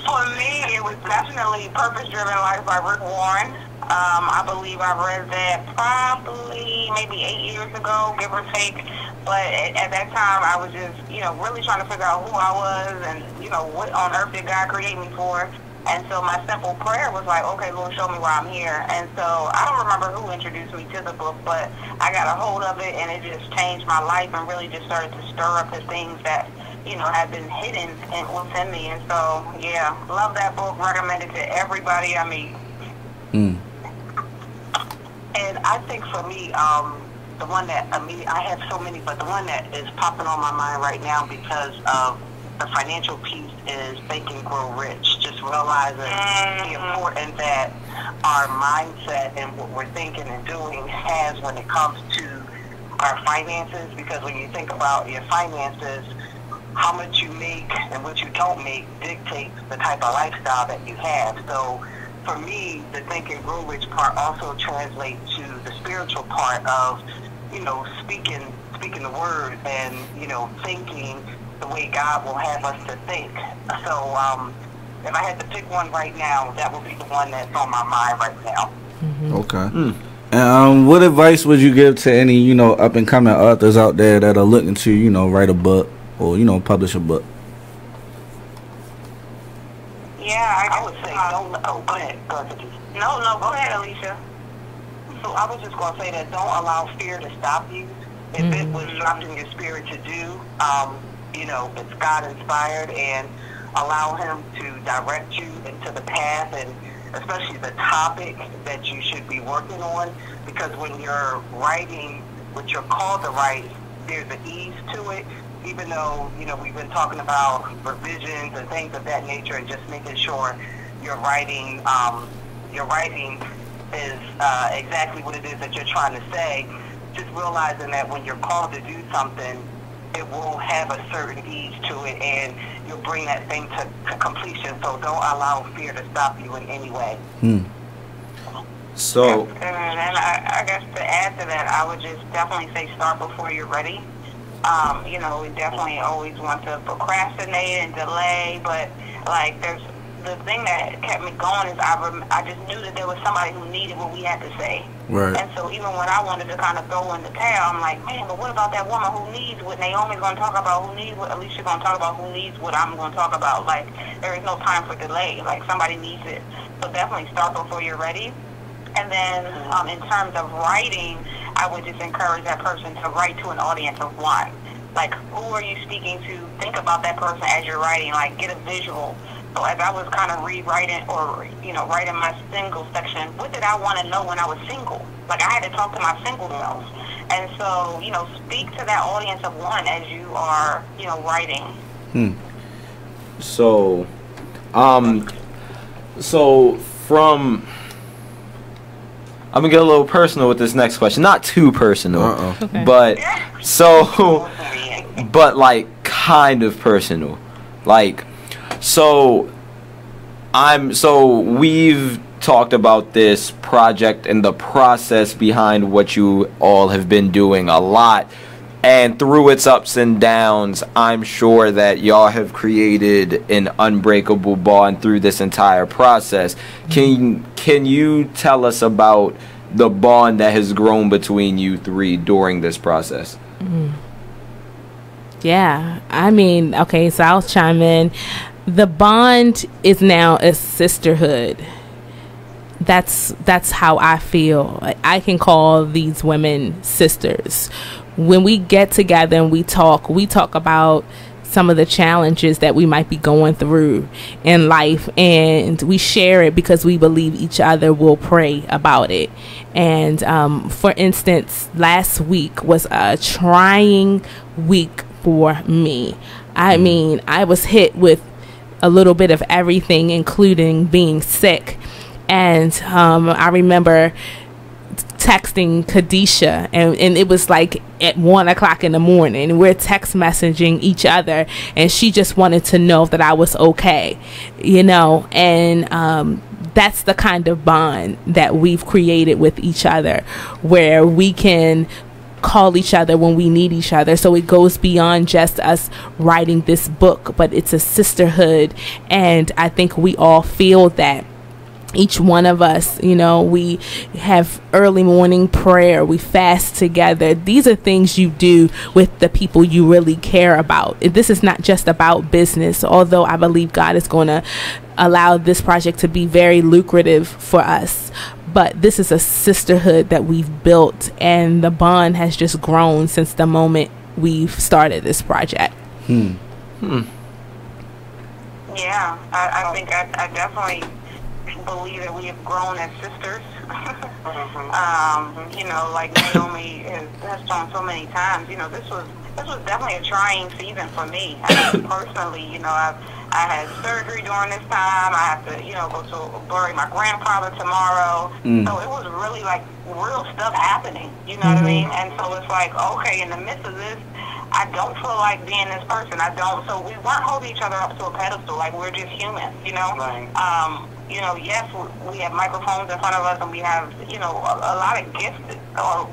For me, it was definitely Purpose Driven Life by Rick Warren. I believe I read that probably maybe 8 years ago, give or take. But at that time, I was just, you know, really trying to figure out who I was and, you know, what on earth did God create me for. And so my simple prayer was like, okay, Lord, show me why I'm here. And so I don't remember who introduced me to the book, but I got a hold of it, and it just changed my life and really just started to stir up the things that, you know, have been hidden within me. And so, yeah, love that book. Recommend it to everybody I meet. And I think for me, the one that, I have so many, but the one that is popping on my mind right now because of the financial piece is Think and Grow Rich. Just realizing the importance that our mindset and what we're thinking and doing has when it comes to our finances. Because when you think about your finances, how much you make and what you don't make dictates the type of lifestyle that you have. So for me, the Think and Grow Rich part also translates to the spiritual part of, you know, speaking the word and, you know, thinking the way God will have us to think. So if I had to pick one right now, that would be the one that's on my mind right now. Okay. And what advice would you give to any, you know, up and coming authors out there that are looking to, you know, write a book or, you know, publish a book? Yeah, I would say go ahead. No, go ahead, Alicia. So I was just going to say that don't allow fear to stop you. If it was dropped in your spirit to do, you know, it's God inspired, and allow Him to direct you into the path, and especially the topic that you should be working on. Because when you're writing what you're called to write, there's an ease to it. Even though, you know, we've been talking about revisions and things of that nature, and just making sure your writing is exactly what it is that you're trying to say. Just realizing that when you're called to do something, it will have a certain ease to it, and you'll bring that thing to completion. So don't allow fear to stop you in any way. So, And I guess to add to that, I would just definitely say start before you're ready. You know, we definitely always want to procrastinate and delay, but like the thing that kept me going is I just knew that there was somebody who needed what we had to say. Right. And so even when I wanted to kind of throw in the towel, I'm like, man, but what about that woman who needs what Naomi's going to talk about, who needs what Alicia's going to talk about, who needs what I'm going to talk about? Like, there is no time for delay. Like, somebody needs it. So definitely start before you're ready. And then in terms of writing, I would just encourage that person to write to an audience of one. Like, who are you speaking to? Think about that person as you're writing. Like, get a visual. So as I was kind of rewriting or, you know, writing my single section, what did I want to know when I was single? Like, I had to talk to my single self. And so, you know, speak to that audience of one as you are, you know, writing. So, from... I'm gonna get a little personal with this next question. Not too personal, Okay. but but like kind of personal. Like, so we've talked about this project and the process behind what you all have been doing a lot. And through its ups and downs, I'm sure that y'all have created an unbreakable bond through this entire process. Can you tell us about the bond that has grown between you three during this process? Yeah, I mean, okay, so I'll chime in. The bond is now a sisterhood. That's how I feel. I can call these women sisters. When we get together and we talk about some of the challenges that we might be going through in life, and we share it because we believe each other will pray about it. And for instance, last week was a trying week for me. I mean, I was hit with a little bit of everything, including being sick. And I remember texting Kadisha, and it was like at 1 o'clock in the morning. We're text messaging each other, and she just wanted to know that I was okay, you know. And that's the kind of bond that we've created with each other, where we can call each other when we need each other. So it goes beyond just us writing this book, but it's a sisterhood. And I think we all feel that. Each one of us, you know, we have early morning prayer, we fast together. These are things you do with the people you really care about. This is not just about business, although I believe God is going to allow this project to be very lucrative for us. But this is a sisterhood that we've built, and the bond has just grown since the moment we've started this project. Yeah, I think I definitely believe that we have grown as sisters. You know, like Naomi has shown so many times, you know, this was definitely a trying season for me. I mean, personally, you know, I had surgery during this time. I have to, you know, go to bury my grandfather tomorrow. So it was really like real stuff happening, you know what I mean? And so it's like, okay, in the midst of this, I don't feel like being this person. So we weren't holding each other up to a pedestal. Like, we're just humans, you know? Right. You know, yes, we have microphones in front of us, and we have, you know, a lot of gifts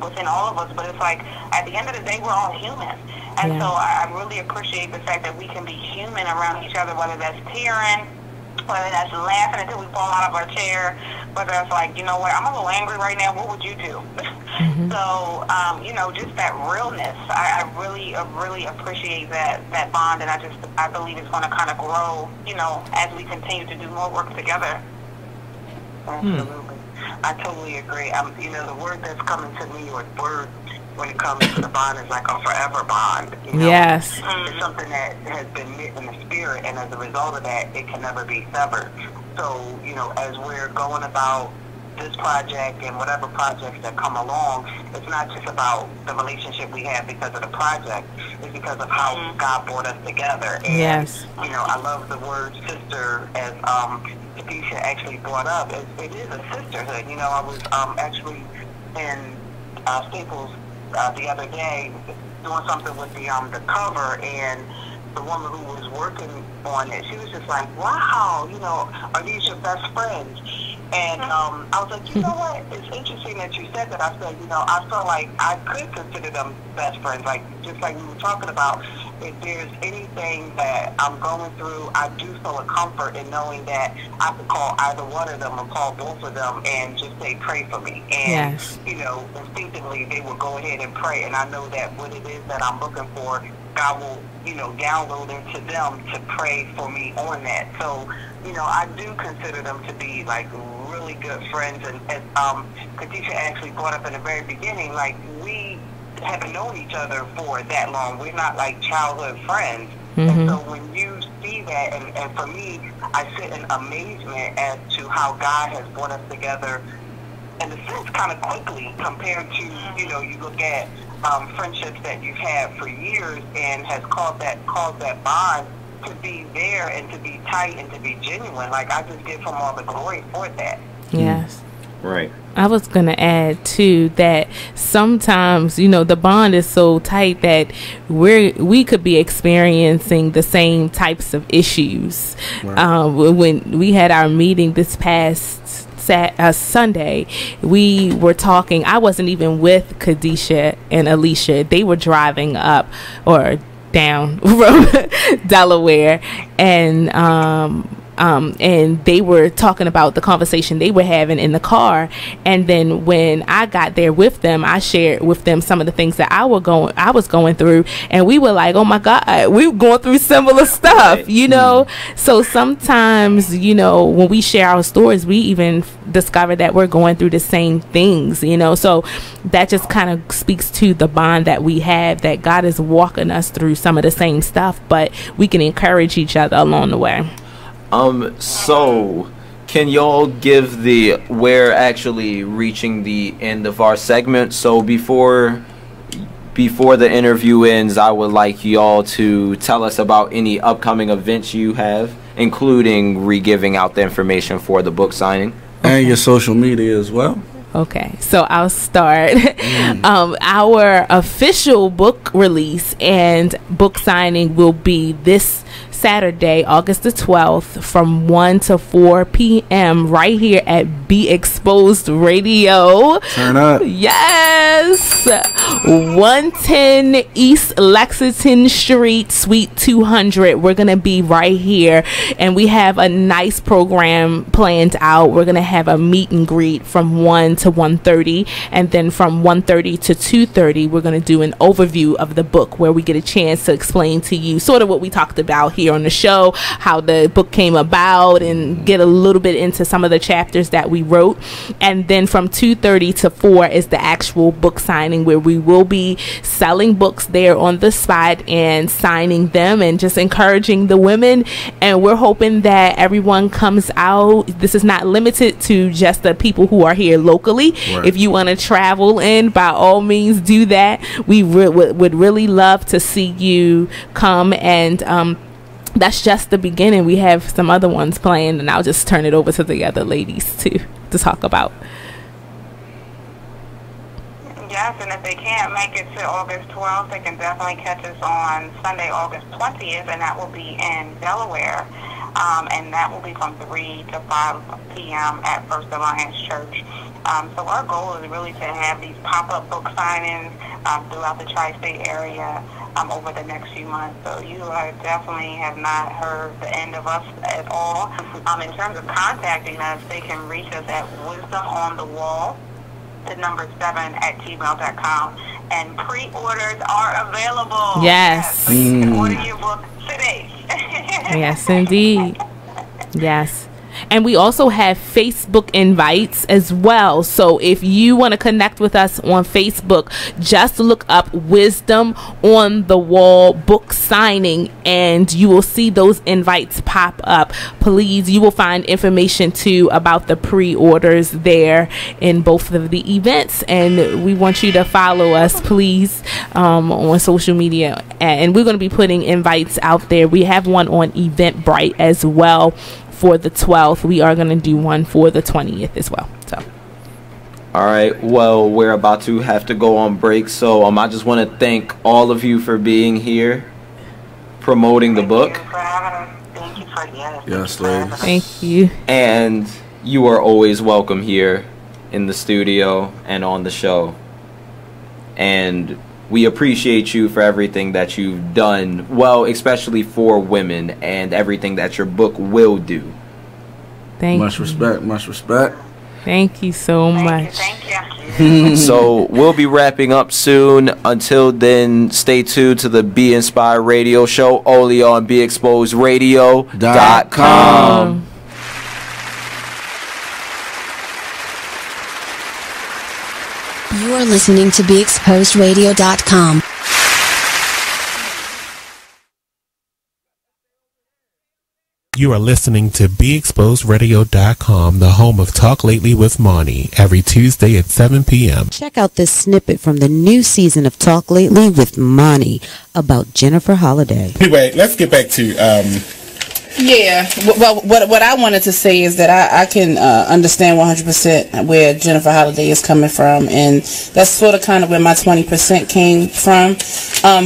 within all of us, but it's like, at the end of the day, we're all human. And so I really appreciate the fact that we can be human around each other, whether that's tearing, whether that's laughing until we fall out of our chair, whether it's like, you know what, I'm a little angry right now, what would you do? So, you know, just that realness, I really appreciate that bond, and I believe it's going to kind of grow, you know, as we continue to do more work together. Absolutely. I totally agree. You know, the word that's coming to me, or word when it comes to the bond is like a forever bond. You know? Yes. It's something that has been knit in the spirit, and as a result of that, it can never be severed. So, you know, as we're going about this project and whatever projects that come along, it's not just about the relationship we have because of the project. It's because of how God brought us together. And, Yes. you know, I love the word sister, as Khadijah actually brought up. It is a sisterhood. You know, I was actually in Staples the other day doing something with the cover, and the woman who was working on it, she was just like, wow, you know, are these your best friends? And I was like, you know what, it's interesting that you said that. I said, you know, I felt like I could consider them best friends, like just like we were talking about. If there's anything that I'm going through, I do feel a comfort in knowing that I could call either one of them or call both of them and just say, pray for me. And, you know, instinctively they will go ahead and pray. And I know that what it is that I'm looking for, God will, you know, download into them to pray for me on that. So, you know, I do consider them to be like really good friends. And as Khadijah actually brought up in the very beginning, like we haven't known each other for that long. We're not like childhood friends. And so when you see that, and for me, I sit in amazement as to how God has brought us together in a sense kind of quickly compared to, you know, you look at friendships that you've had for years and has caused that bond to be there and to be tight and to be genuine. Like, I just give him all the glory for that. Yes. Right. I was going to add, too, that sometimes, you know, the bond is so tight that we could be experiencing the same types of issues. Right. When we had our meeting this past Sunday, we were talking. I wasn't even with Khadijah and Alicia. They were driving up or down from Delaware, and they were talking about the conversation they were having in the car. And then when I got there with them, I shared with them some of the things that I was going through, and we were like, oh my God, we were going through similar stuff, you know. So sometimes, you know, when we share our stories, we even discover that we're going through the same things, you know. So that just kind of speaks to the bond that we have, that God is walking us through some of the same stuff, but we can encourage each other along the way. So can y'all give we're actually reaching the end of our segment. So before the interview ends, I would like y'all to tell us about any upcoming events you have, including re-giving out the information for the book signing. And your social media as well. Okay, so I'll start. Our official book release and book signing will be this Saturday, August the 12th, from 1 to 4 p.m. right here at Be Exposed Radio. Turn up. Yes. 110 East Lexington Street, Suite 200. We're going to be right here, and we have a nice program planned out. We're going to have a meet and greet from 1 to 1:30, and then from 1:30 to 2:30, we're going to do an overview of the book where we get a chance to explain to you sort of what we talked about here on the show, how the book came about, and get a little bit into some of the chapters that we wrote. And then from 2:30 to 4 is the actual book signing, where we will be selling books there on the spot and signing them and just encouraging the women. And we're hoping that everyone comes out. This is not limited to just the people who are here locally. Right. If you want to travel in, by all means do that. We would really love to see you come, and that's just the beginning. We have some other ones planned, and I'll just turn it over to the other ladies to talk about. Yes, and if they can't make it to August 12th, they can definitely catch us on Sunday, August 20th, and that will be in Delaware. And that will be from 3 to 5 p.m. at First Alliance Church. So our goal is really to have these pop-up book signings throughout the tri-state area over the next few months. So you definitely have not heard the end of us at all. In terms of contacting us, they can reach us at wisdomonthewall, the number 7@gmail.com. And pre-orders are available. Yes. So you can order your book today. Yes, indeed. Yes. And we also have Facebook invites as well. So if you want to connect with us on Facebook, just look up Wisdom on the Wall book signing and you will see those invites pop up. Please, you will find information too about the pre-orders there in both of the events. And we want you to follow us, please, on social media. And we're going to be putting invites out there. We have one on Eventbrite as well. For the 12th, we are going to do one for the 20th as well. So, all right. Well, we're about to have to go on break, so I just want to thank all of you for being here, promoting the book. Thank you for Yes, ladies. Thank you. And you are always welcome here in the studio and on the show. And we appreciate you for everything that you've done, well, especially for women, and everything that your book will do. Much respect, much respect. Thank you so much. So we'll be wrapping up soon. Until then, stay tuned to the Be Inspired Radio Show, only on BeExposedRadio.com. You are listening to BeExposedRadio.com. You are listening to BeExposedRadio.com, the home of Talk Lately with Monty, every Tuesday at 7 p.m. Check out this snippet from the new season of Talk Lately with Monty about Jennifer Holliday. Anyway, let's get back to Yeah, well, what I wanted to say is that I can understand 100% where Jennifer Holliday is coming from, and that's sort of kind of where my 20% came from.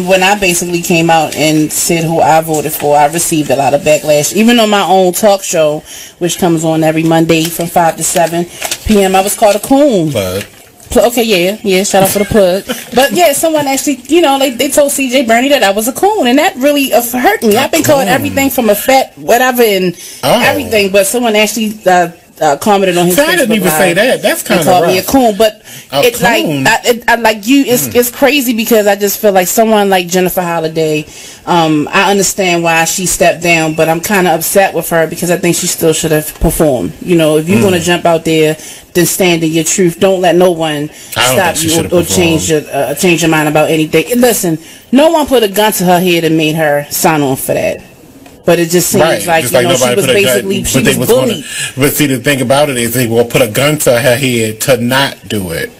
When I basically came out and said who I voted for, I received a lot of backlash. Even on my own talk show, which comes on every Monday from 5 to 7 p.m., I was called a coon. Okay, yeah, shout out for the plug. But yeah, someone actually, they told CJ Bernie that I was a coon, and that really hurt me. I've been called everything from a fat whatever and everything, but someone actually commented on his Facebook I didn't even say that. That's kind of rough. Called me a coon, but it's it's crazy because I just feel like someone like Jennifer Holliday, I understand why she stepped down, but I'm kind of upset with her because I think she still should have performed. If you're going to jump out there, then stand in your truth. Don't let no one stop you or change your mind about anything. And listen, no one put a gun to her head and made her sign on for that. But it just seems like, she was basically, she was bullied. But see, the thing about it is they will put a gun to her head to not do it.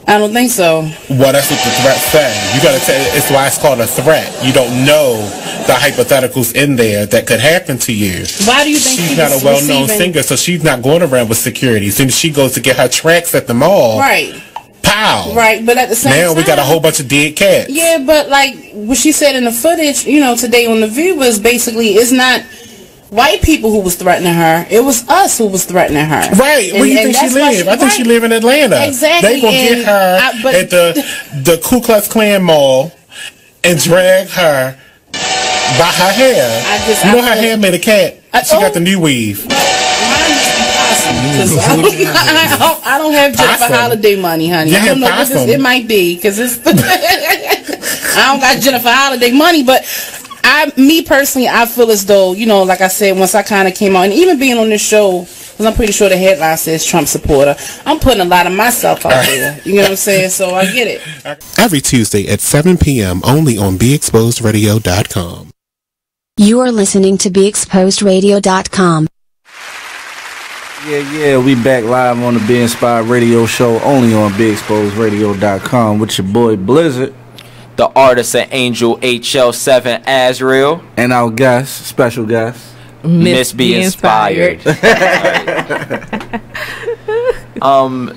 I don't think so. Well, that's what the threat says. You got to tell. It's why it's called a threat. You don't know the hypotheticals in there that could happen to you. Why do you think she's not a well-known singer? So she's not going around with security. So she goes to get her tracks at the mall. Right. Pow. Right, but at the same time, now we got a whole bunch of dead cats. Yeah, but like what she said in the footage, today on The View was basically it's not white people who was threatening her. It was us who was threatening her. Right. Where do you think she live? I think she live in Atlanta. Exactly. They gonna get her at the Ku Klux Klan mall and drag her by her hair. Her hair made a cat. She got the new weave. I don't have Jennifer Holliday money, honey. Yeah, I don't know what it might be because it's. I don't got Jennifer Holliday money, but me personally, I feel as though like I said, once I kind of came out, and even being on this show, because I'm pretty sure the headline says Trump supporter, I'm putting a lot of myself out there. You know what I'm saying? So I get it. Every Tuesday at 7 p.m. only on BeExposedRadio.com. You are listening to BeExposedRadio.com. Yeah, we back live on the Be Inspired Radio Show, only on BeExposedRadio.com with your boy Blizzard, the artist and angel HL7 Azrael, and our guest, special guest, Miss Be Inspired.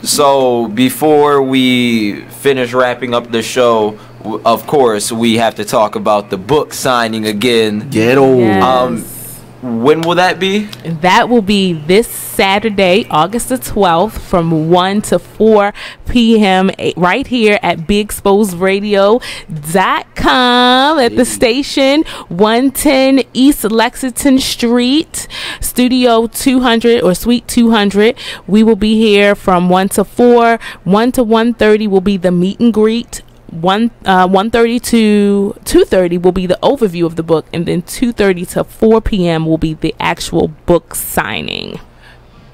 So before we finish wrapping up the show, of course, we have to talk about the book signing again. Yes. When will that be? That will be this Saturday, August the 12th, from 1 to 4 p.m. right here at BeExposedRadio.com at the station, 110 East Lexington Street, Studio 200 or Suite 200. We will be here from 1 to 4. 1 to 1:30 will be the meet and greet. 1:30 to 2:30 will be the overview of the book, and then 2:30 to 4 p.m. will be the actual book signing.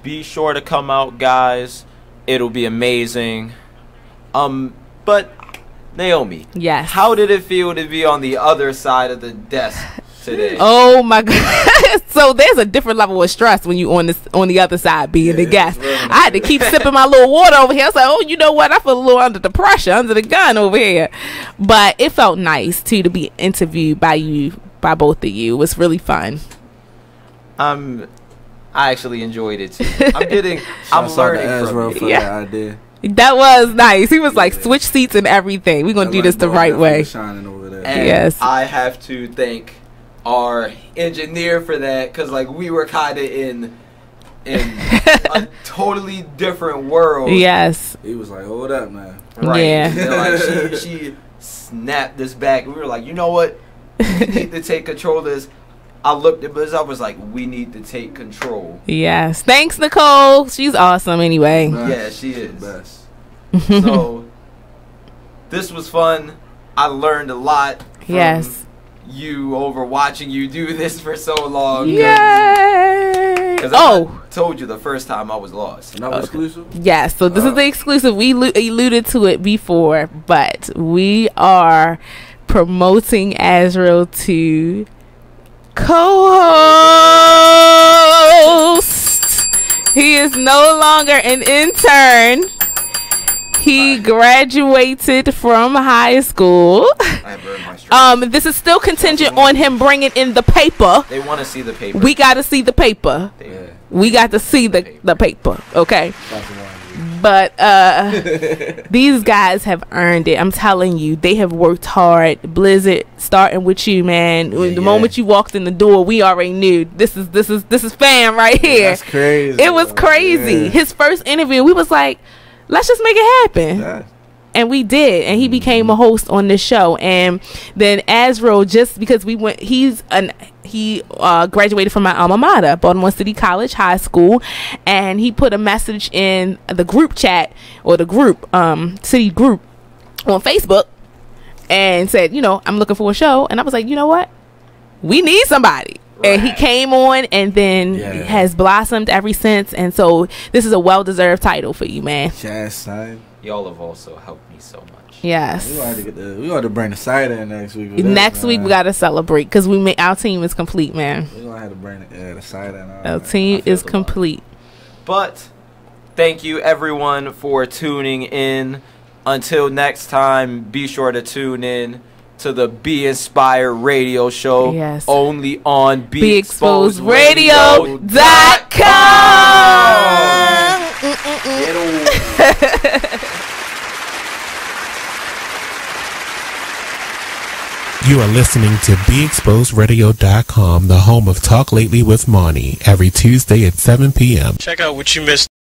Be sure to come out, guys. It'll be amazing. But Naomi, yes, how did it feel to be on the other side of the desk today? Oh my god! So there's a different level of stress when you on the other side being the guest. I had to keep sipping my little water over here. I was like, oh, you know what? I feel a little under the pressure, under the gun over here. But it felt nice too to be interviewed by both of you. It was really fun. I actually enjoyed it too. I'm learning Azrael from for you. that idea. That was nice. He was like, switch seats and everything. We're gonna do this the right way. Shining over there. And yes, I have to thank our engineer for that, because like we were kind of in a totally different world. Yes, he was like, hold up, man. Right. Yeah. And like she snapped this back. We were like, you know what? We need to take control of this. I looked at Liz. I was like, we need to take control. yes. Thanks, Nicole. She's awesome anyway. Yeah, she is. Best. So this was fun. I learned a lot from you over watching you do this for so long. Yay! Because I told you the first time I was lost. Not exclusive? Yes, so this is the exclusive. We alluded to it before, but we are promoting Azrael to co-host. He is no longer an intern. He graduated from high school. This is still contingent on him bringing in the paper. They want to see the paper. We got to see the paper. We got to see the paper, okay? But these guys have earned it. I'm telling you, they have worked hard. Blizzard, starting with you, man. The moment you walked in the door, we already knew this is fam right here. That's crazy. It was crazy. His first interview, we was like, let's just make it happen. Yeah. And we did, and he became a host on this show. And then Azrael, just because he graduated from my alma mater, Baltimore City College High School, and he put a message in the group chat, or the group city group on Facebook, and said, I'm looking for a show. And I was like, you know what, we need somebody. And he came on, and then has blossomed ever since. And so this is a well-deserved title for you, man. Yes, son. Y'all have also helped me so much. Yes. We gonna have to bring the cider in next week. Next week we gotta celebrate, because our team is complete, man. We gonna have to bring the cider in. Our team is complete. But thank you everyone for tuning in. Until next time, be sure to tune in to the Be Inspired Radio Show. Yes. Only on BeExposedRadio.com. You are listening to BeExposedRadio.com, the home of Talk Lately with Monty, every Tuesday at 7 p.m. Check out what you missed.